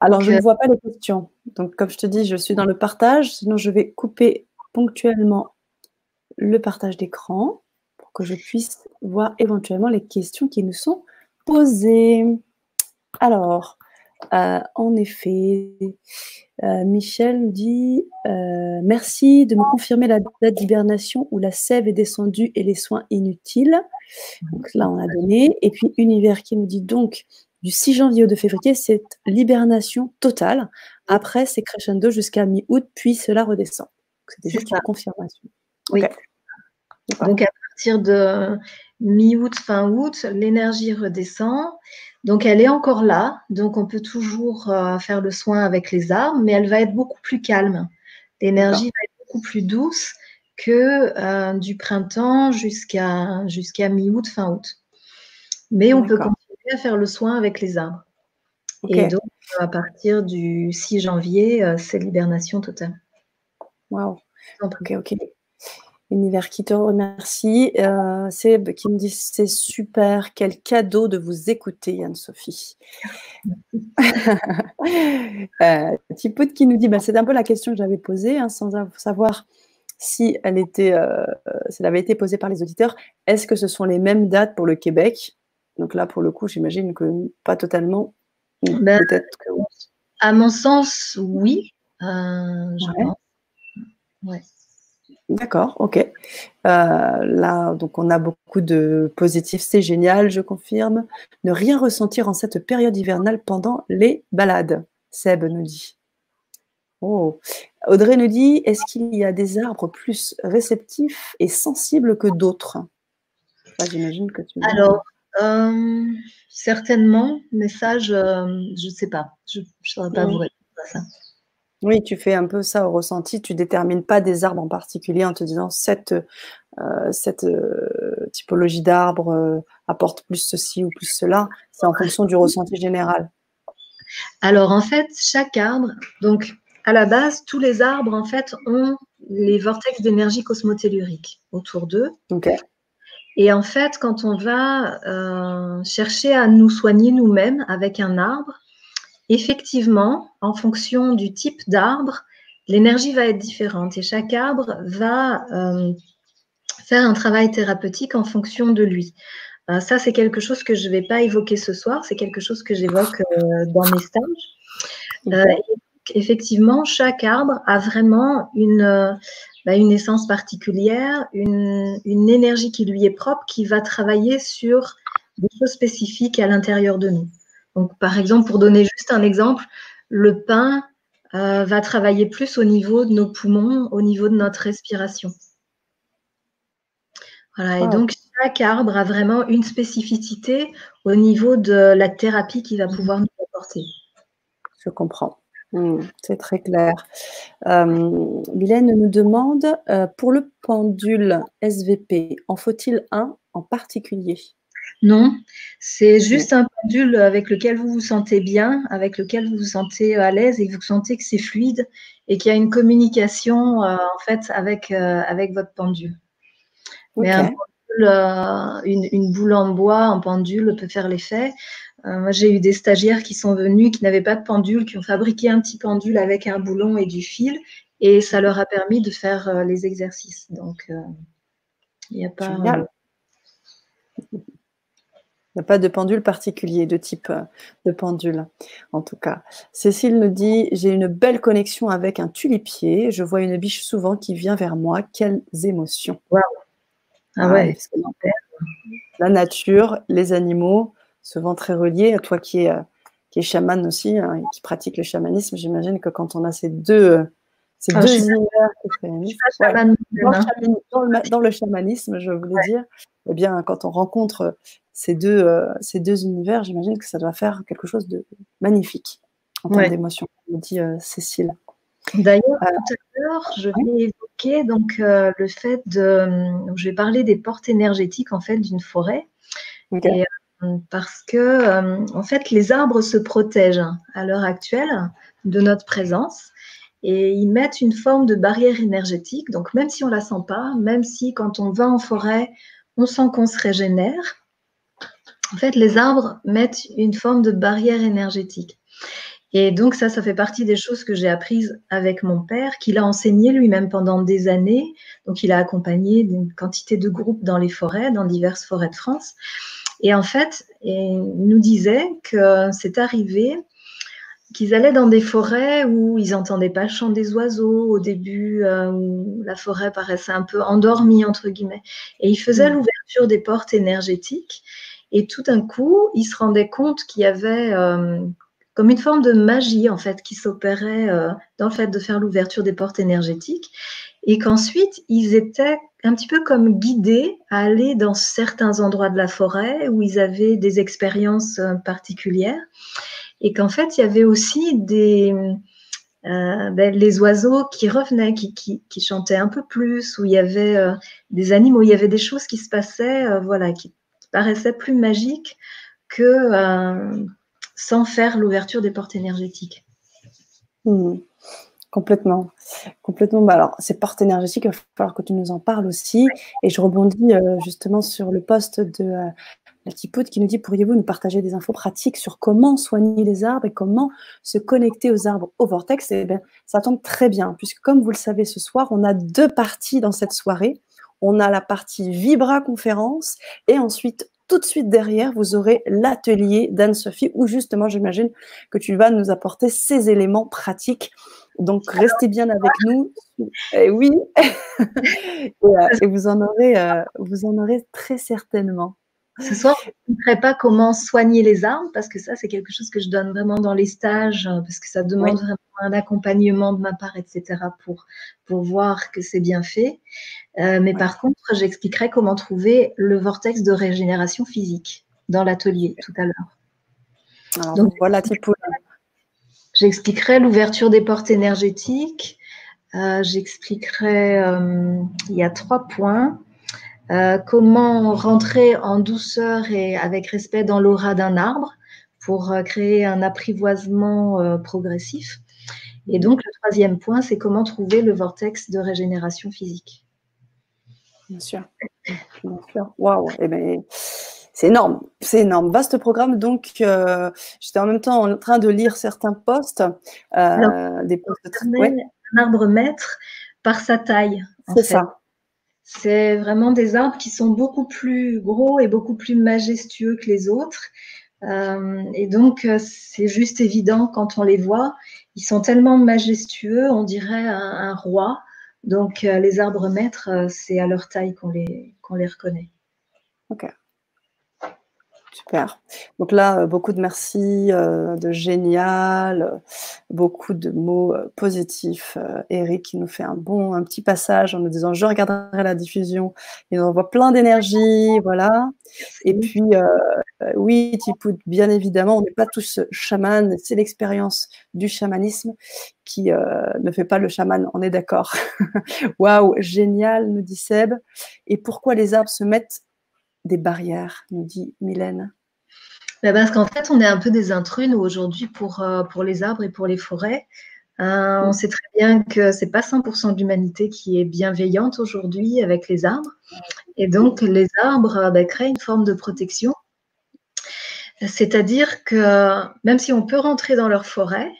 Speaker 1: Alors, je ne vois pas les questions. Donc, comme je te dis, je suis dans le partage. Sinon, je vais couper ponctuellement le partage d'écran pour que je puisse voir éventuellement les questions qui nous sont posées. Alors, en effet, Michel nous dit merci de me confirmer la date d'hibernation où la sève est descendue et les soins inutiles. Donc là, on a donné. Et puis, Univers qui nous dit donc du 6 janvier au 2 février, c'est l'hibernation totale. Après, c'est crescendo jusqu'à mi-août, puis cela redescend. C'était juste une confirmation.
Speaker 2: Oui. Okay. Donc, à partir de mi-août, fin août, l'énergie redescend. Donc, elle est encore là. Donc, on peut toujours faire le soin avec les arbres, mais elle va être beaucoup plus calme. L'énergie va être beaucoup plus douce que du printemps jusqu'à mi-août, fin août. Mais on peut continuer à faire le soin avec les arbres. Okay. Et donc, à partir du 6 janvier, c'est l'hibernation totale.
Speaker 1: Waouh. Ok. Univers qui te remercie. Seb qui me dit c'est super, quel cadeau de vous écouter, Anne-Sophie. Tipout qui nous dit c'est un peu la question que j'avais posée, sans savoir si elle avait été posée par les auditeurs. Est-ce que ce sont les mêmes dates pour le Québec? Donc là, pour le coup, j'imagine que pas totalement. Peut-être que oui.
Speaker 2: À mon sens, oui. Je pense. Ouais.
Speaker 1: D'accord, ok. Là, donc on a beaucoup de positifs, c'est génial, je confirme. Ne rien ressentir en cette période hivernale pendant les balades, Seb nous dit. Oh. Audrey nous dit, est-ce qu'il y a des arbres plus réceptifs et sensibles que d'autres? J'imagine que tu...
Speaker 2: Alors, certainement, mais ça, je ne sais pas. Je ne saurais pas vous répondre à ça.
Speaker 1: Oui, tu fais un peu ça au ressenti. Tu ne détermines pas des arbres en particulier en te disant cette typologie d'arbre apporte plus ceci ou plus cela. C'est en fonction du ressenti général.
Speaker 2: Alors, en fait, chaque arbre, donc à la base, tous les arbres, en fait, ont les vortex d'énergie cosmotellurique autour d'eux.
Speaker 1: Okay.
Speaker 2: Et en fait, quand on va chercher à nous soigner nous-mêmes avec un arbre, effectivement, en fonction du type d'arbre, l'énergie va être différente et chaque arbre va faire un travail thérapeutique en fonction de lui. Ça, c'est quelque chose que je ne vais pas évoquer ce soir, c'est quelque chose que j'évoque dans mes stages. Effectivement, chaque arbre a vraiment une essence particulière, une énergie qui lui est propre, qui va travailler sur des choses spécifiques à l'intérieur de nous. Donc, par exemple, pour donner juste un exemple, le pin va travailler plus au niveau de nos poumons, au niveau de notre respiration. Voilà, et donc chaque arbre a vraiment une spécificité au niveau de la thérapie qu'il va pouvoir nous apporter.
Speaker 1: Je comprends. C'est très clair. Mylène nous demande, pour le pendule SVP, en faut-il un en particulier?
Speaker 2: Non, c'est juste un pendule avec lequel vous vous sentez bien, avec lequel vous vous sentez à l'aise et que vous sentez que c'est fluide et qu'il y a une communication en fait avec votre pendule. Mais un pendule, une boule en bois, un pendule peut faire l'effet. Moi, j'ai eu des stagiaires qui sont venus, qui n'avaient pas de pendule, qui ont fabriqué un petit pendule avec un boulon et du fil, et ça leur a permis de faire les exercices. Donc, Il n'y a pas…
Speaker 1: Génial. Il n'y a pas de pendule particulier, de type de pendule, en tout cas. Cécile nous dit « J'ai une belle connexion avec un tulipier. Je vois une biche souvent qui vient vers moi. Quelles émotions !»
Speaker 2: Wow. Ah ouais.
Speaker 1: Parce que la nature, les animaux, souvent très reliés. Toi qui es chamane aussi, hein, et qui pratique le chamanisme, j'imagine que quand on a ces deux univers qui se réunissent, dans le chamanisme, je voulais dire, eh bien, quand on rencontre ces deux univers, j'imagine que ça doit faire quelque chose de magnifique en termes d'émotion, comme dit Cécile.
Speaker 2: D'ailleurs, tout à l'heure, je vais évoquer donc, le fait je vais parler des portes énergétiques en fait d'une forêt.
Speaker 1: Okay.
Speaker 2: Et, parce que en fait, les arbres se protègent à l'heure actuelle de notre présence et ils mettent une forme de barrière énergétique. Donc, même si on la sent pas, même si quand on va en forêt, on sent qu'on se régénère, en fait, les arbres mettent une forme de barrière énergétique. Et donc, ça fait partie des choses que j'ai apprises avec mon père, qu'il a enseigné lui-même pendant des années. Donc, il a accompagné une quantité de groupes dans les forêts, dans diverses forêts de France. Et en fait, il nous disait que c'est arrivé qu'ils allaient dans des forêts où ils n'entendaient pas le chant des oiseaux au début, où la forêt paraissait un peu endormie, entre guillemets. Et ils faisaient l'ouverture des portes énergétiques. Et tout d'un coup, ils se rendaient compte qu'il y avait comme une forme de magie, en fait, qui s'opérait dans le fait de faire l'ouverture des portes énergétiques. Et qu'ensuite, ils étaient un petit peu comme guidés à aller dans certains endroits de la forêt où ils avaient des expériences particulières. Et qu'en fait, il y avait aussi les oiseaux qui revenaient, qui chantaient un peu plus, où il y avait des animaux, il y avait des choses qui se passaient, qui paraissaient plus magiques que sans faire l'ouverture des portes énergétiques.
Speaker 1: Complètement. Bah alors, ces portes énergétiques, il va falloir que tu nous en parles aussi. Et je rebondis justement sur le post de la Tipout qui nous dit « Pourriez-vous nous partager des infos pratiques sur comment soigner les arbres et comment se connecter aux arbres au vortex ?» Eh bien, ça tombe très bien, puisque comme vous le savez ce soir, on a deux parties dans cette soirée. On a la partie Vibra conférence et ensuite, tout de suite derrière, vous aurez l'atelier d'Anne-Sophie où justement, j'imagine que tu vas nous apporter ces éléments pratiques. Donc, restez bien avec nous. Et oui, et vous en aurez très certainement.
Speaker 2: Ce soir, je ne dirai pas comment soigner les arbres, parce que ça, c'est quelque chose que je donne vraiment dans les stages, parce que ça demande vraiment un accompagnement de ma part, etc., pour voir que c'est bien fait. Mais par contre, j'expliquerai comment trouver le vortex de régénération physique dans l'atelier tout à l'heure.
Speaker 1: Donc, voilà, Tipout.
Speaker 2: J'expliquerai l'ouverture des portes énergétiques. J'expliquerai, il y a 3 points. Comment rentrer en douceur et avec respect dans l'aura d'un arbre pour créer un apprivoisement progressif. Et donc, le 3e point, c'est comment trouver le vortex de régénération physique.
Speaker 1: Bien sûr. Waouh, eh ben, c'est énorme, vaste programme. Donc, j'étais en même temps en train de lire certains posts, des posts.
Speaker 2: Un arbre maître par sa taille.
Speaker 1: C'est ça.
Speaker 2: C'est vraiment des arbres qui sont beaucoup plus gros et beaucoup plus majestueux que les autres. Et donc, c'est juste évident quand on les voit. Ils sont tellement majestueux, on dirait un roi. Donc, les arbres maîtres, c'est à leur taille qu'on les reconnaît.
Speaker 1: Ok. Super. Donc là, beaucoup de merci, de génial, beaucoup de mots positifs. Eric qui nous fait un petit passage en nous disant « Je regarderai la diffusion ». Il nous envoie plein d'énergie, voilà. Merci. Et puis, oui, Tipout, bien évidemment, on n'est pas tous chamans, c'est l'expérience du chamanisme qui ne fait pas le chaman, on est d'accord. Waouh, génial, nous dit Seb. Et pourquoi les arbres se mettent des barrières, nous dit Mylène.
Speaker 2: Parce qu'en fait, on est un peu des intrus, nous, aujourd'hui, pour les arbres et pour les forêts. On sait très bien que ce n'est pas 100% de l'humanité qui est bienveillante aujourd'hui avec les arbres. Et donc, les arbres créent une forme de protection. C'est-à-dire que même si on peut rentrer dans leur forêt,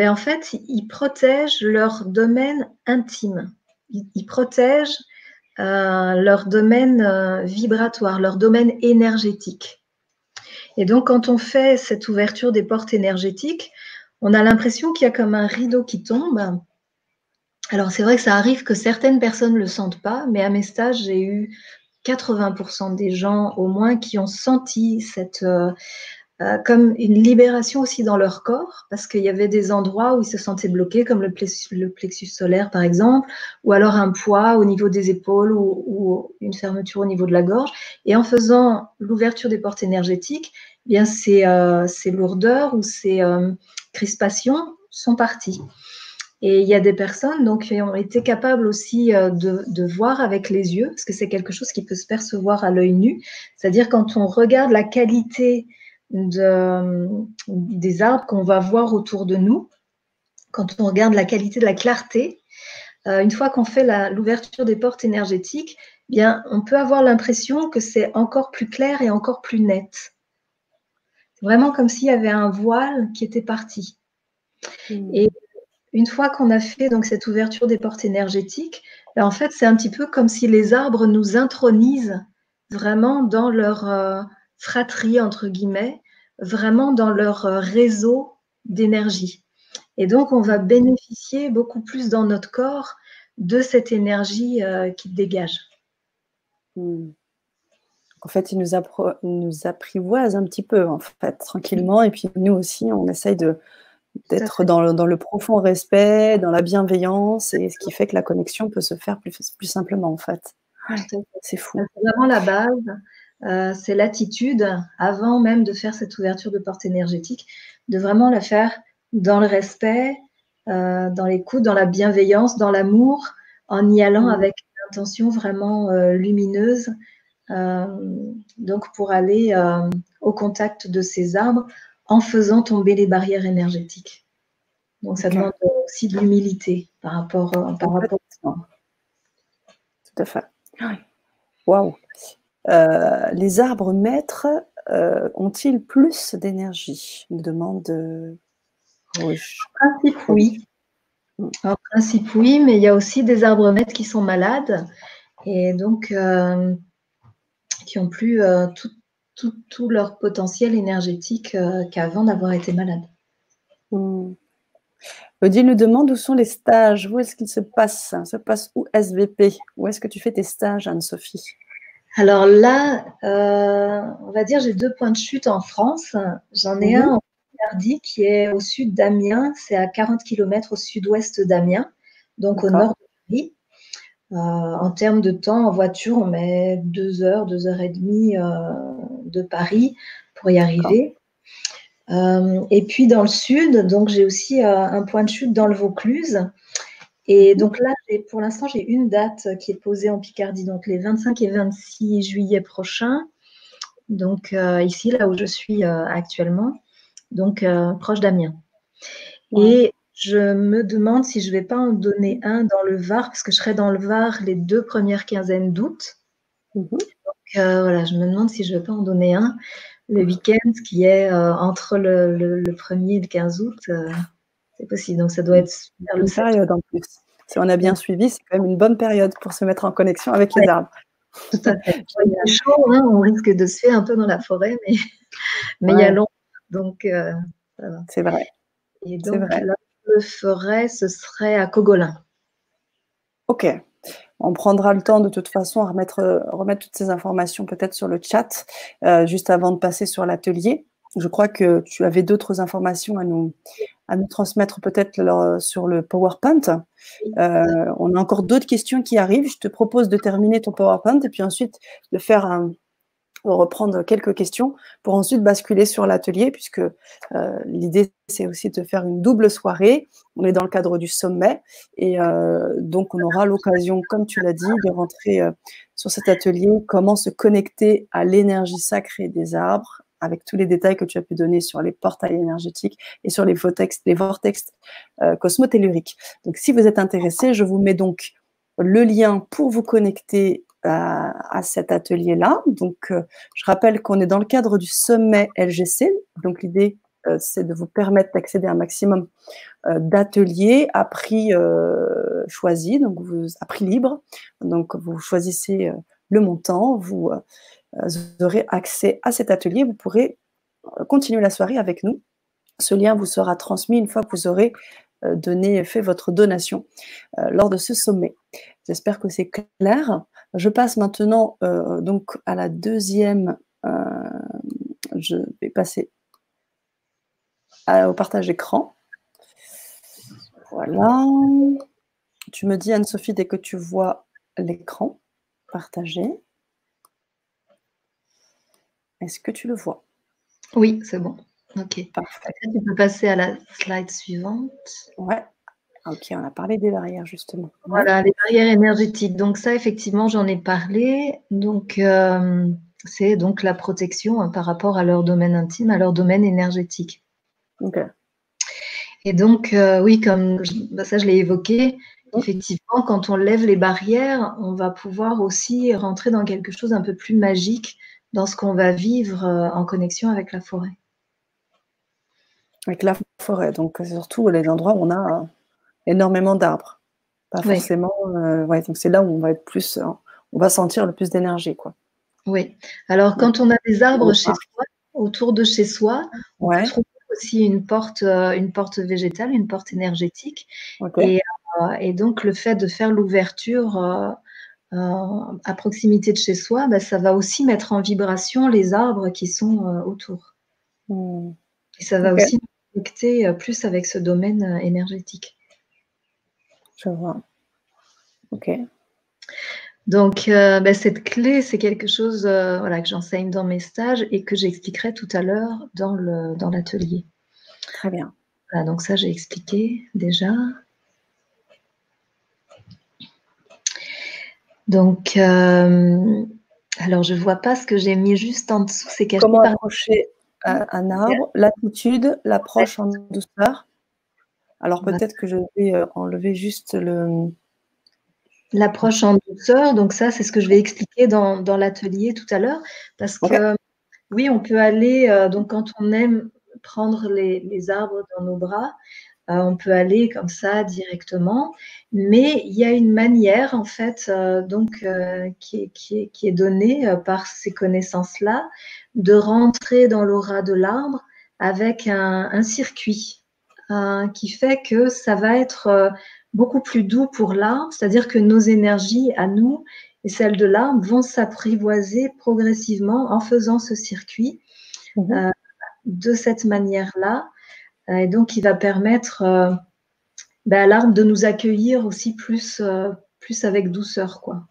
Speaker 2: en fait, ils protègent leur domaine intime. Ils protègent leur domaine vibratoire, leur domaine énergétique. Et donc, quand on fait cette ouverture des portes énergétiques, on a l'impression qu'il y a comme un rideau qui tombe. Alors, c'est vrai que ça arrive que certaines personnes ne le sentent pas, mais à mes stages, j'ai eu 80% des gens au moins qui ont senti cette, comme une libération aussi dans leur corps, parce qu'il y avait des endroits où ils se sentaient bloqués, comme le plexus solaire par exemple, ou alors un poids au niveau des épaules ou une fermeture au niveau de la gorge. Et en faisant l'ouverture des portes énergétiques, eh bien ces lourdeurs ou ces crispations sont parties. Et il y a des personnes donc, qui ont été capables aussi de voir avec les yeux, parce que c'est quelque chose qui peut se percevoir à l'œil nu. C'est-à-dire quand on regarde la qualité des arbres qu'on va voir autour de nous, quand on regarde la qualité de la clarté, une fois qu'on fait l'ouverture des portes énergétiques, eh bien, on peut avoir l'impression que c'est encore plus clair et encore plus net. C'est vraiment comme s'il y avait un voile qui était parti. Et une fois qu'on a fait donc cette ouverture des portes énergétiques, en fait, c'est un petit peu comme si les arbres nous intronisent vraiment dans leur fratrie, entre guillemets, vraiment dans leur réseau d'énergie. Et donc, on va bénéficier beaucoup plus dans notre corps de cette énergie qui dégage.
Speaker 1: En fait, ils nous apprivoisent un petit peu, en fait, tranquillement. Et puis, nous aussi, on essaye d'être dans le profond respect, dans la bienveillance, et ce qui fait que la connexion peut se faire plus simplement, en fait. Ouais, c'est fou.
Speaker 2: C'est vraiment la base, c'est l'attitude, avant même de faire cette ouverture de porte énergétique, de vraiment la faire dans le respect, dans l'écoute, dans la bienveillance, dans l'amour, en y allant avec une intention vraiment lumineuse, donc pour aller au contact de ces arbres en faisant tomber les barrières énergétiques. Donc ça demande aussi de l'humilité par rapport à ça.
Speaker 1: Tout à fait. Waouh. Les arbres maîtres ont-ils plus d'énergie? Une demande Rouge.
Speaker 2: En principe, oui. En principe, oui, mais il y a aussi des arbres maîtres qui sont malades et donc qui n'ont plus tout leur potentiel énergétique qu'avant d'avoir été malades.
Speaker 1: Odile nous demande où sont les stages, où est-ce qu'ils se passent? Ça se passe où SVP? Où est-ce que tu fais tes stages, Anne-Sophie?
Speaker 2: Alors là, on va dire j'ai 2 points de chute en France. J'en ai un en Picardie qui est au sud d'Amiens, c'est à 40 km au sud-ouest d'Amiens, donc au nord de Paris. En termes de temps, en voiture, on met 2 heures, 2 heures et demie de Paris pour y arriver. Et puis dans le sud, donc j'ai aussi un point de chute dans le Vaucluse. Et donc là, pour l'instant, j'ai une date qui est posée en Picardie, donc les 25 et 26 juillet prochains. Donc ici, là où je suis actuellement, donc proche d'Amiens. Et je me demande si je ne vais pas en donner un dans le Var, parce que je serai dans le Var les 2 premières quinzaines d'août. Donc voilà, je me demande si je ne vais pas en donner un le week-end qui est entre le 1er et le 15 août. C'est possible, donc ça doit être
Speaker 1: vers le période en plus. Si on a bien suivi, c'est quand même une bonne période pour se mettre en connexion avec les arbres.
Speaker 2: Tout à fait. Il est chaud, hein, on risque de se faire un peu dans la forêt, mais il y a longtemps, donc ça va.
Speaker 1: C'est vrai.
Speaker 2: Et donc là, je le ferai, ce serait à Cogolin.
Speaker 1: Ok. On prendra le temps de toute façon à remettre toutes ces informations peut-être sur le chat, juste avant de passer sur l'atelier. Je crois que tu avais d'autres informations à nous transmettre peut-être sur le PowerPoint. On a encore d'autres questions qui arrivent. Je te propose de terminer ton PowerPoint et puis ensuite de reprendre quelques questions pour ensuite basculer sur l'atelier, puisque l'idée, c'est aussi de faire une double soirée. On est dans le cadre du sommet et donc on aura l'occasion, comme tu l'as dit, de rentrer sur cet atelier, comment se connecter à l'énergie sacrée des arbres, avec tous les détails que tu as pu donner sur les portails énergétiques et sur les vortex cosmotelluriques. Donc, si vous êtes intéressé, je vous mets donc le lien pour vous connecter à cet atelier-là. Donc, je rappelle qu'on est dans le cadre du sommet LGC. Donc, l'idée, c'est de vous permettre d'accéder à un maximum d'ateliers à prix choisi, donc à prix libre. Donc vous choisissez le montant, vous aurez accès à cet atelier, vous pourrez continuer la soirée avec nous. Ce lien vous sera transmis une fois que vous aurez fait votre donation lors de ce sommet. J'espère que c'est clair. Je passe maintenant donc à la deuxième. Je vais passer au partage d'écran. Voilà. Tu me dis, Anne-Sophie, dès que tu vois l'écran partagé. Est-ce que tu le vois?
Speaker 2: Oui, c'est bon. Ok.
Speaker 1: Parfait.
Speaker 2: Tu peux passer à la slide suivante.
Speaker 1: Ouais. Ok, on a parlé des barrières, justement.
Speaker 2: Voilà, les barrières énergétiques. Donc ça, effectivement, j'en ai parlé. Donc, c'est donc la protection par rapport à leur domaine intime, à leur domaine énergétique.
Speaker 1: Ok.
Speaker 2: Et donc, oui, comme ça, je l'ai évoqué, effectivement, quand on lève les barrières, on va pouvoir aussi rentrer dans quelque chose un peu plus magique dans ce qu'on va vivre en connexion avec la forêt.
Speaker 1: Avec la forêt, donc surtout les endroits où on a énormément d'arbres. Pas forcément. Ouais, donc c'est là où on va être plus, on va sentir le plus d'énergie, quoi.
Speaker 2: Oui. Alors, quand on a des arbres chez soi, autour de chez soi, on peut trouver aussi une porte végétale, une porte énergétique.
Speaker 1: Okay.
Speaker 2: Et donc, le fait de faire l'ouverture à proximité de chez soi, bah, ça va aussi mettre en vibration les arbres qui sont autour. Et ça va aussi nous connecter plus avec ce domaine énergétique.
Speaker 1: Je vois. Ok.
Speaker 2: Donc, bah, cette clé, c'est quelque chose voilà, que j'enseigne dans mes stages et que j'expliquerai tout à l'heure dans l'atelier.
Speaker 1: Très bien.
Speaker 2: Voilà, donc ça, j'ai expliqué déjà. Donc, alors, je ne vois pas ce que j'ai mis juste en dessous. C'est caché
Speaker 1: Comment
Speaker 2: par...
Speaker 1: approcher un arbre, l'attitude, l'approche en douceur. Alors, peut-être que je vais enlever juste le...
Speaker 2: L'approche en douceur, donc ça, c'est ce que je vais expliquer dans l'atelier tout à l'heure. Parce que, oui, on peut aller, donc quand on aime prendre les arbres dans nos bras, on peut aller comme ça directement, mais il y a une manière en fait donc qui est donnée par ces connaissances-là de rentrer dans l'aura de l'arbre avec un circuit qui fait que ça va être beaucoup plus doux pour l'arbre, c'est-à-dire que nos énergies à nous et celles de l'arbre vont s'apprivoiser progressivement en faisant ce circuit de cette manière-là. Et donc, il va permettre à l'arbre de nous accueillir aussi plus avec douceur, quoi.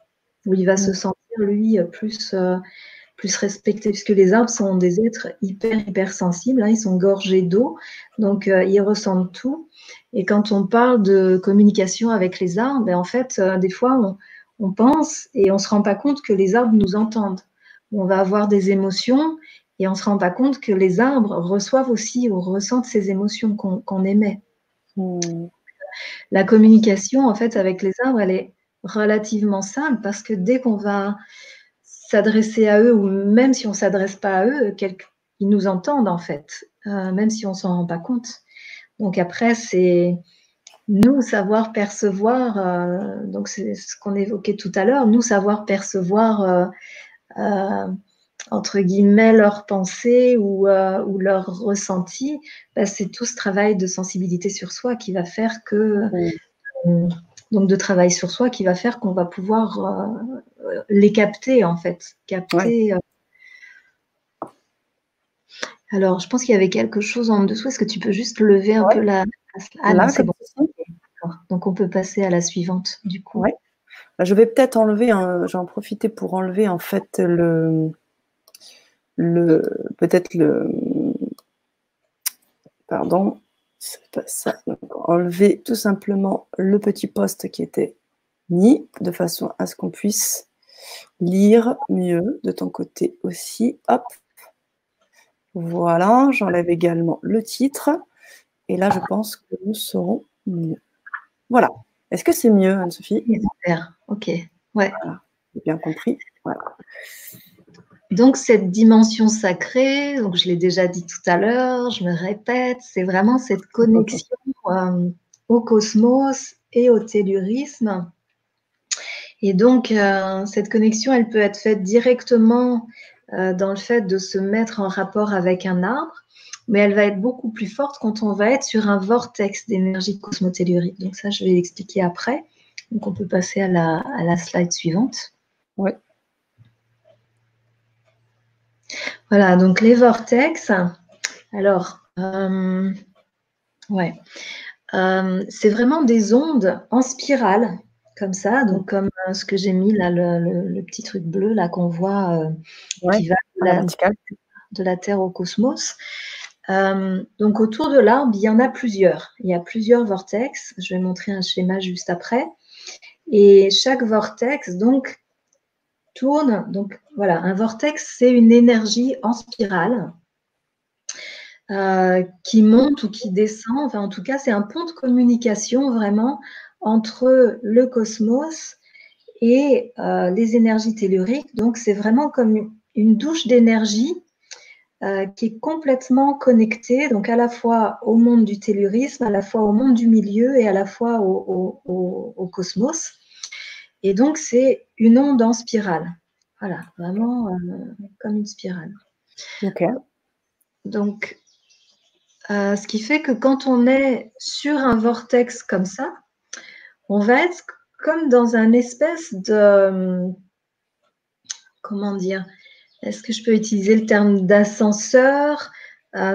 Speaker 2: Où il va se sentir, lui, plus respecté, puisque les arbres sont des êtres hyper sensibles, hein, ils sont gorgés d'eau, donc ils ressentent tout. Et quand on parle de communication avec les arbres, en fait, des fois, on pense et on ne se rend pas compte que les arbres nous entendent. On va avoir des émotions et on ne se rend pas compte que les arbres reçoivent aussi ou ressentent ces émotions qu'on émet. La communication, en fait, avec les arbres, elle est relativement simple parce que dès qu'on va s'adresser à eux, ou même si on ne s'adresse pas à eux, ils nous entendent, en fait, même si on ne s'en rend pas compte. Donc après, c'est nous savoir percevoir, donc c'est ce qu'on évoquait tout à l'heure, nous savoir percevoir entre guillemets leurs pensées ou leurs ressentis, c'est tout ce travail de sensibilité sur soi qui va faire que donc de travail sur soi qui va faire qu'on va pouvoir les capter en fait, capter. Alors je pense qu'il y avait quelque chose en dessous. Est-ce que tu peux juste lever un peu la... Ah non, c'est bon. Donc on peut passer à la suivante du coup.
Speaker 1: Ouais. Je vais peut-être enlever, je vais en profiter pour enlever en fait pardon, c'est pas ça. Donc, enlever tout simplement le petit post qui était mis de façon à ce qu'on puisse lire mieux de ton côté aussi. Hop. Voilà, j'enlève également le titre. Et là, je pense que nous serons mieux. Voilà. Est-ce que c'est mieux, Anne-Sophie?
Speaker 2: Super. Ok. Ouais.
Speaker 1: Voilà. J'ai bien compris. Voilà.
Speaker 2: Donc, cette dimension sacrée, donc je l'ai déjà dit tout à l'heure, je me répète, c'est vraiment cette connexion au cosmos et au tellurisme. Et donc, cette connexion, elle peut être faite directement dans le fait de se mettre en rapport avec un arbre, mais elle va être beaucoup plus forte quand on va être sur un vortex d'énergie cosmotellurique. Donc ça, je vais l'expliquer après. Donc, on peut passer à la slide suivante.
Speaker 1: Oui.
Speaker 2: Voilà, donc les vortex. Alors, c'est vraiment des ondes en spirale, comme ça, donc comme ce que j'ai mis là, le petit truc bleu là qu'on voit qui va de la Terre au cosmos. Donc autour de l'arbre, il y en a plusieurs. Il y a plusieurs vortex. Je vais montrer un schéma juste après. Et chaque vortex, donc, tourne. Donc voilà, un vortex, c'est une énergie en spirale qui monte ou qui descend. Enfin, en tout cas, c'est un pont de communication vraiment entre le cosmos et les énergies telluriques. Donc, c'est vraiment comme une douche d'énergie qui est complètement connectée, donc à la fois au monde du tellurisme, à la fois au monde du milieu et à la fois au cosmos. Et donc, c'est une onde en spirale. Voilà, vraiment comme une spirale.
Speaker 1: Ok.
Speaker 2: Donc, ce qui fait que quand on est sur un vortex comme ça, on va être comme dans un espèce de… Comment dire? Est-ce que je peux utiliser le terme d'ascenseur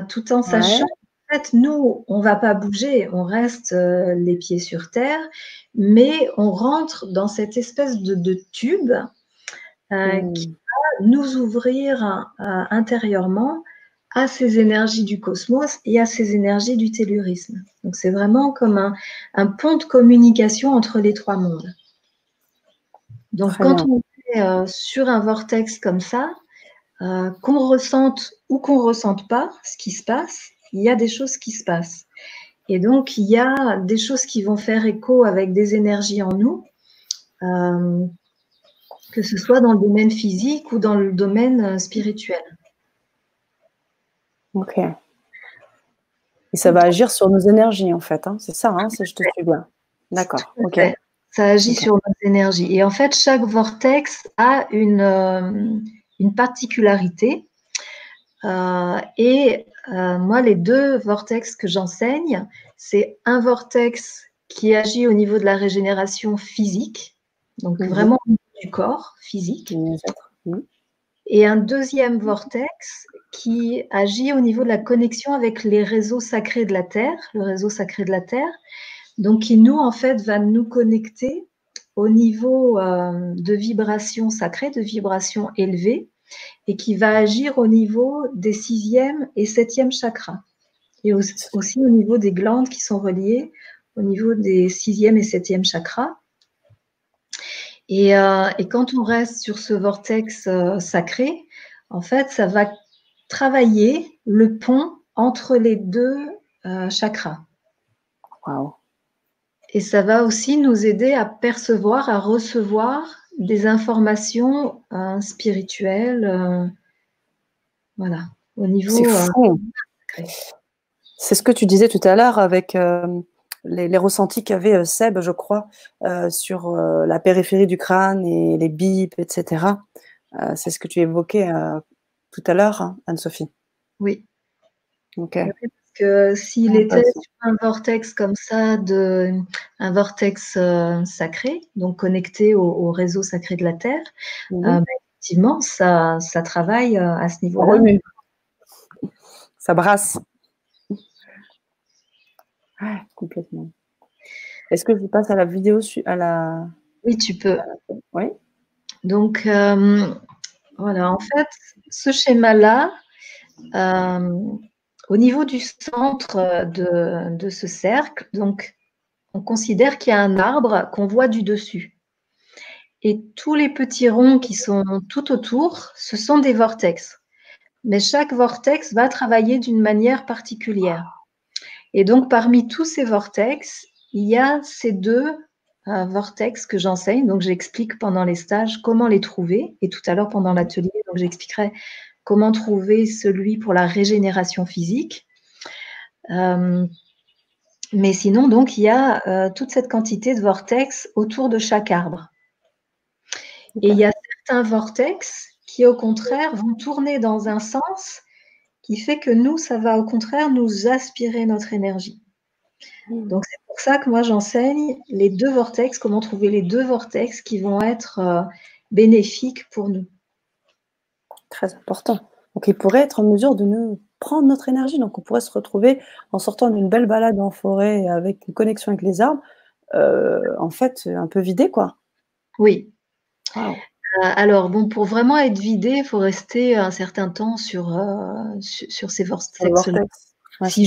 Speaker 2: tout en sachant qu'en fait, nous, on ne va pas bouger, on reste les pieds sur terre, mais on rentre dans cette espèce de tube qui va nous ouvrir intérieurement à ces énergies du cosmos et à ces énergies du tellurisme. Donc, c'est vraiment comme un pont de communication entre les trois mondes. Donc, quand on est sur un vortex comme ça, qu'on ressente ou qu'on ne ressente pas ce qui se passe, il y a des choses qui se passent. Et donc, il y a des choses qui vont faire écho avec des énergies en nous, que ce soit dans le domaine physique ou dans le domaine spirituel.
Speaker 1: Ok. Et ça va agir sur nos énergies, en fait. Hein. C'est ça, hein, si je te suis bien. D'accord. Ok.
Speaker 2: Ça agit sur nos énergies. Et en fait, chaque vortex a une particularité. Moi, les deux vortex que j'enseigne, c'est un vortex qui agit au niveau de la régénération physique, donc vraiment au niveau du corps physique, et un deuxième vortex qui agit au niveau de la connexion avec les réseaux sacrés de la Terre, le réseau sacré de la Terre, donc qui nous, en fait, va nous connecter au niveau de vibrations sacrées, de vibrations élevées, et qui va agir au niveau des 6e et 7e chakras, et aussi au niveau des glandes qui sont reliées au niveau des 6e et 7e chakras. Et quand on reste sur ce vortex sacré, en fait, ça va travailler le pont entre les deux chakras.
Speaker 1: Wow.
Speaker 2: Et ça va aussi nous aider à percevoir, à recevoir des informations spirituelles, voilà, au niveau…
Speaker 1: C'est fou. C'est ce que tu disais tout à l'heure avec les ressentis qu'avait Seb, je crois, sur la périphérie du crâne et les bips, etc. C'est ce que tu évoquais tout à l'heure, hein, Anne-Sophie.
Speaker 2: Oui.
Speaker 1: Ok.
Speaker 2: Oui, parce que s'il était sur un vortex comme ça, un vortex sacré, donc connecté au réseau sacré de la Terre, effectivement, ça travaille à ce niveau-là.
Speaker 1: Oui. Ça brasse. Ah, complètement. Est-ce que je passe à la vidéo
Speaker 2: Oui, tu peux.
Speaker 1: Oui.
Speaker 2: Donc, voilà, en fait, ce schéma-là, au niveau du centre de ce cercle, donc, on considère qu'il y a un arbre qu'on voit du dessus. Et tous les petits ronds qui sont tout autour, ce sont des vortex. Mais chaque vortex va travailler d'une manière particulière. Et donc, parmi tous ces vortex, il y a ces deux vortex que j'enseigne. Donc, j'explique pendant les stages comment les trouver. Et tout à l'heure, pendant l'atelier, donc j'expliquerai comment trouver celui pour la régénération physique. Mais sinon, donc, il y a toute cette quantité de vortex autour de chaque arbre. Et il y a certains vortex qui, au contraire, vont tourner dans un sens qui fait que nous, ça va au contraire nous aspirer notre énergie. Donc, c'est pour ça que moi, j'enseigne les 2 vortex, comment trouver les 2 vortex qui vont être bénéfiques pour nous.
Speaker 1: Très important. Donc, ils pourraient être en mesure de nous prendre notre énergie. Donc, on pourrait se retrouver en sortant d'une belle balade en forêt avec une connexion avec les arbres, en fait, un peu vidé, quoi.
Speaker 2: Oui.
Speaker 1: Wow.
Speaker 2: Alors, bon, pour vraiment être vidé, il faut rester un certain temps sur ces vortex-là.
Speaker 1: Ouais,
Speaker 2: Si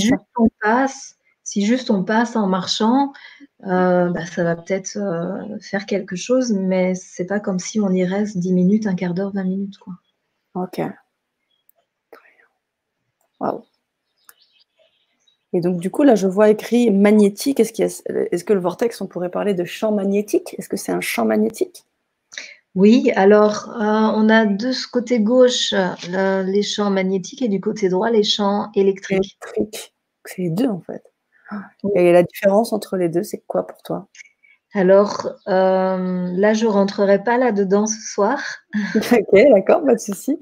Speaker 2: juste on passe en marchant, bah, ça va peut-être faire quelque chose, mais c'est pas comme si on y reste 10 minutes, un quart d'heure, 20 minutes, quoi.
Speaker 1: Ok. Wow. Et donc, du coup, là, je vois écrit magnétique. Est-ce que le vortex, on pourrait parler de champ magnétique? Est-ce que c'est un champ magnétique?
Speaker 2: Oui, alors on a de ce côté gauche les champs magnétiques et du côté droit les champs électriques.
Speaker 1: Électrique. C'est les deux, en fait. Et la différence entre les deux, c'est quoi pour toi?
Speaker 2: Alors là, je rentrerai pas là-dedans ce soir.
Speaker 1: Ok, d'accord, pas de souci.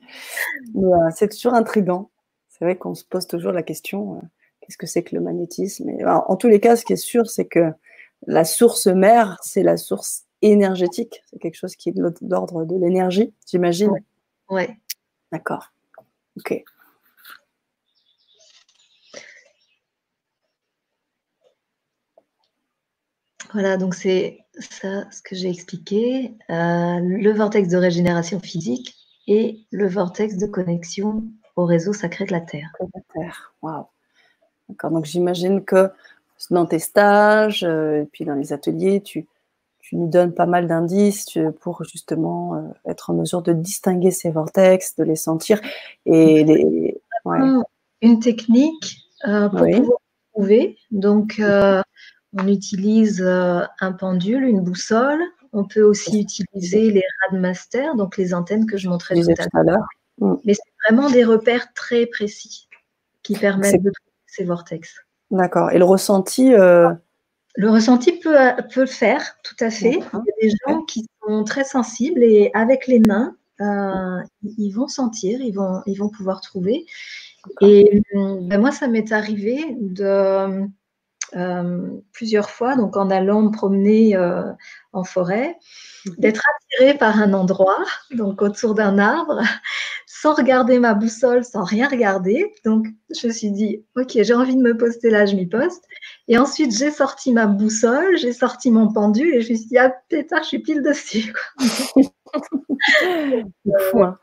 Speaker 1: Mais c'est toujours intriguant. C'est vrai qu'on se pose toujours la question, qu'est-ce que c'est que le magnétisme? Et alors, en tous les cas, ce qui est sûr, c'est que la source mère, c'est la source énergétique. C'est quelque chose qui est de l'ordre de l'énergie, j'imagine.
Speaker 2: Ouais. Ouais.
Speaker 1: D'accord. Ok.
Speaker 2: Voilà, donc c'est ça ce que j'ai expliqué. Le vortex de régénération physique et le vortex de connexion au réseau sacré de la Terre.
Speaker 1: Waouh. D'accord. Donc j'imagine que dans tes stages, et puis dans les ateliers, tu nous donnes pas mal d'indices pour justement être en mesure de distinguer ces vortex, de les sentir et les. Ouais.
Speaker 2: Une technique pour
Speaker 1: Oui.
Speaker 2: pouvoir trouver. Donc, on utilise un pendule, une boussole. On peut aussi utiliser les Radmaster, donc les antennes que je montrais tout à l'heure. Mais c'est vraiment des repères très précis qui permettent de trouver ces vortex.
Speaker 1: D'accord. Et le ressenti
Speaker 2: Le ressenti peut le faire, tout à fait. Il y a des gens qui sont très sensibles et avec les mains, ils vont sentir, ils vont pouvoir trouver. Et ben moi, ça m'est arrivé de plusieurs fois, donc en allant me promener en forêt, d'être attirée par un endroit, donc autour d'un arbre, sans regarder ma boussole, sans rien regarder. Donc, je me suis dit, ok, j'ai envie de me poster là, je m'y poste. Et ensuite, j'ai sorti ma boussole, j'ai sorti mon pendule et je me suis dit, ah pétard, je suis pile dessus.
Speaker 1: C'est fou, hein.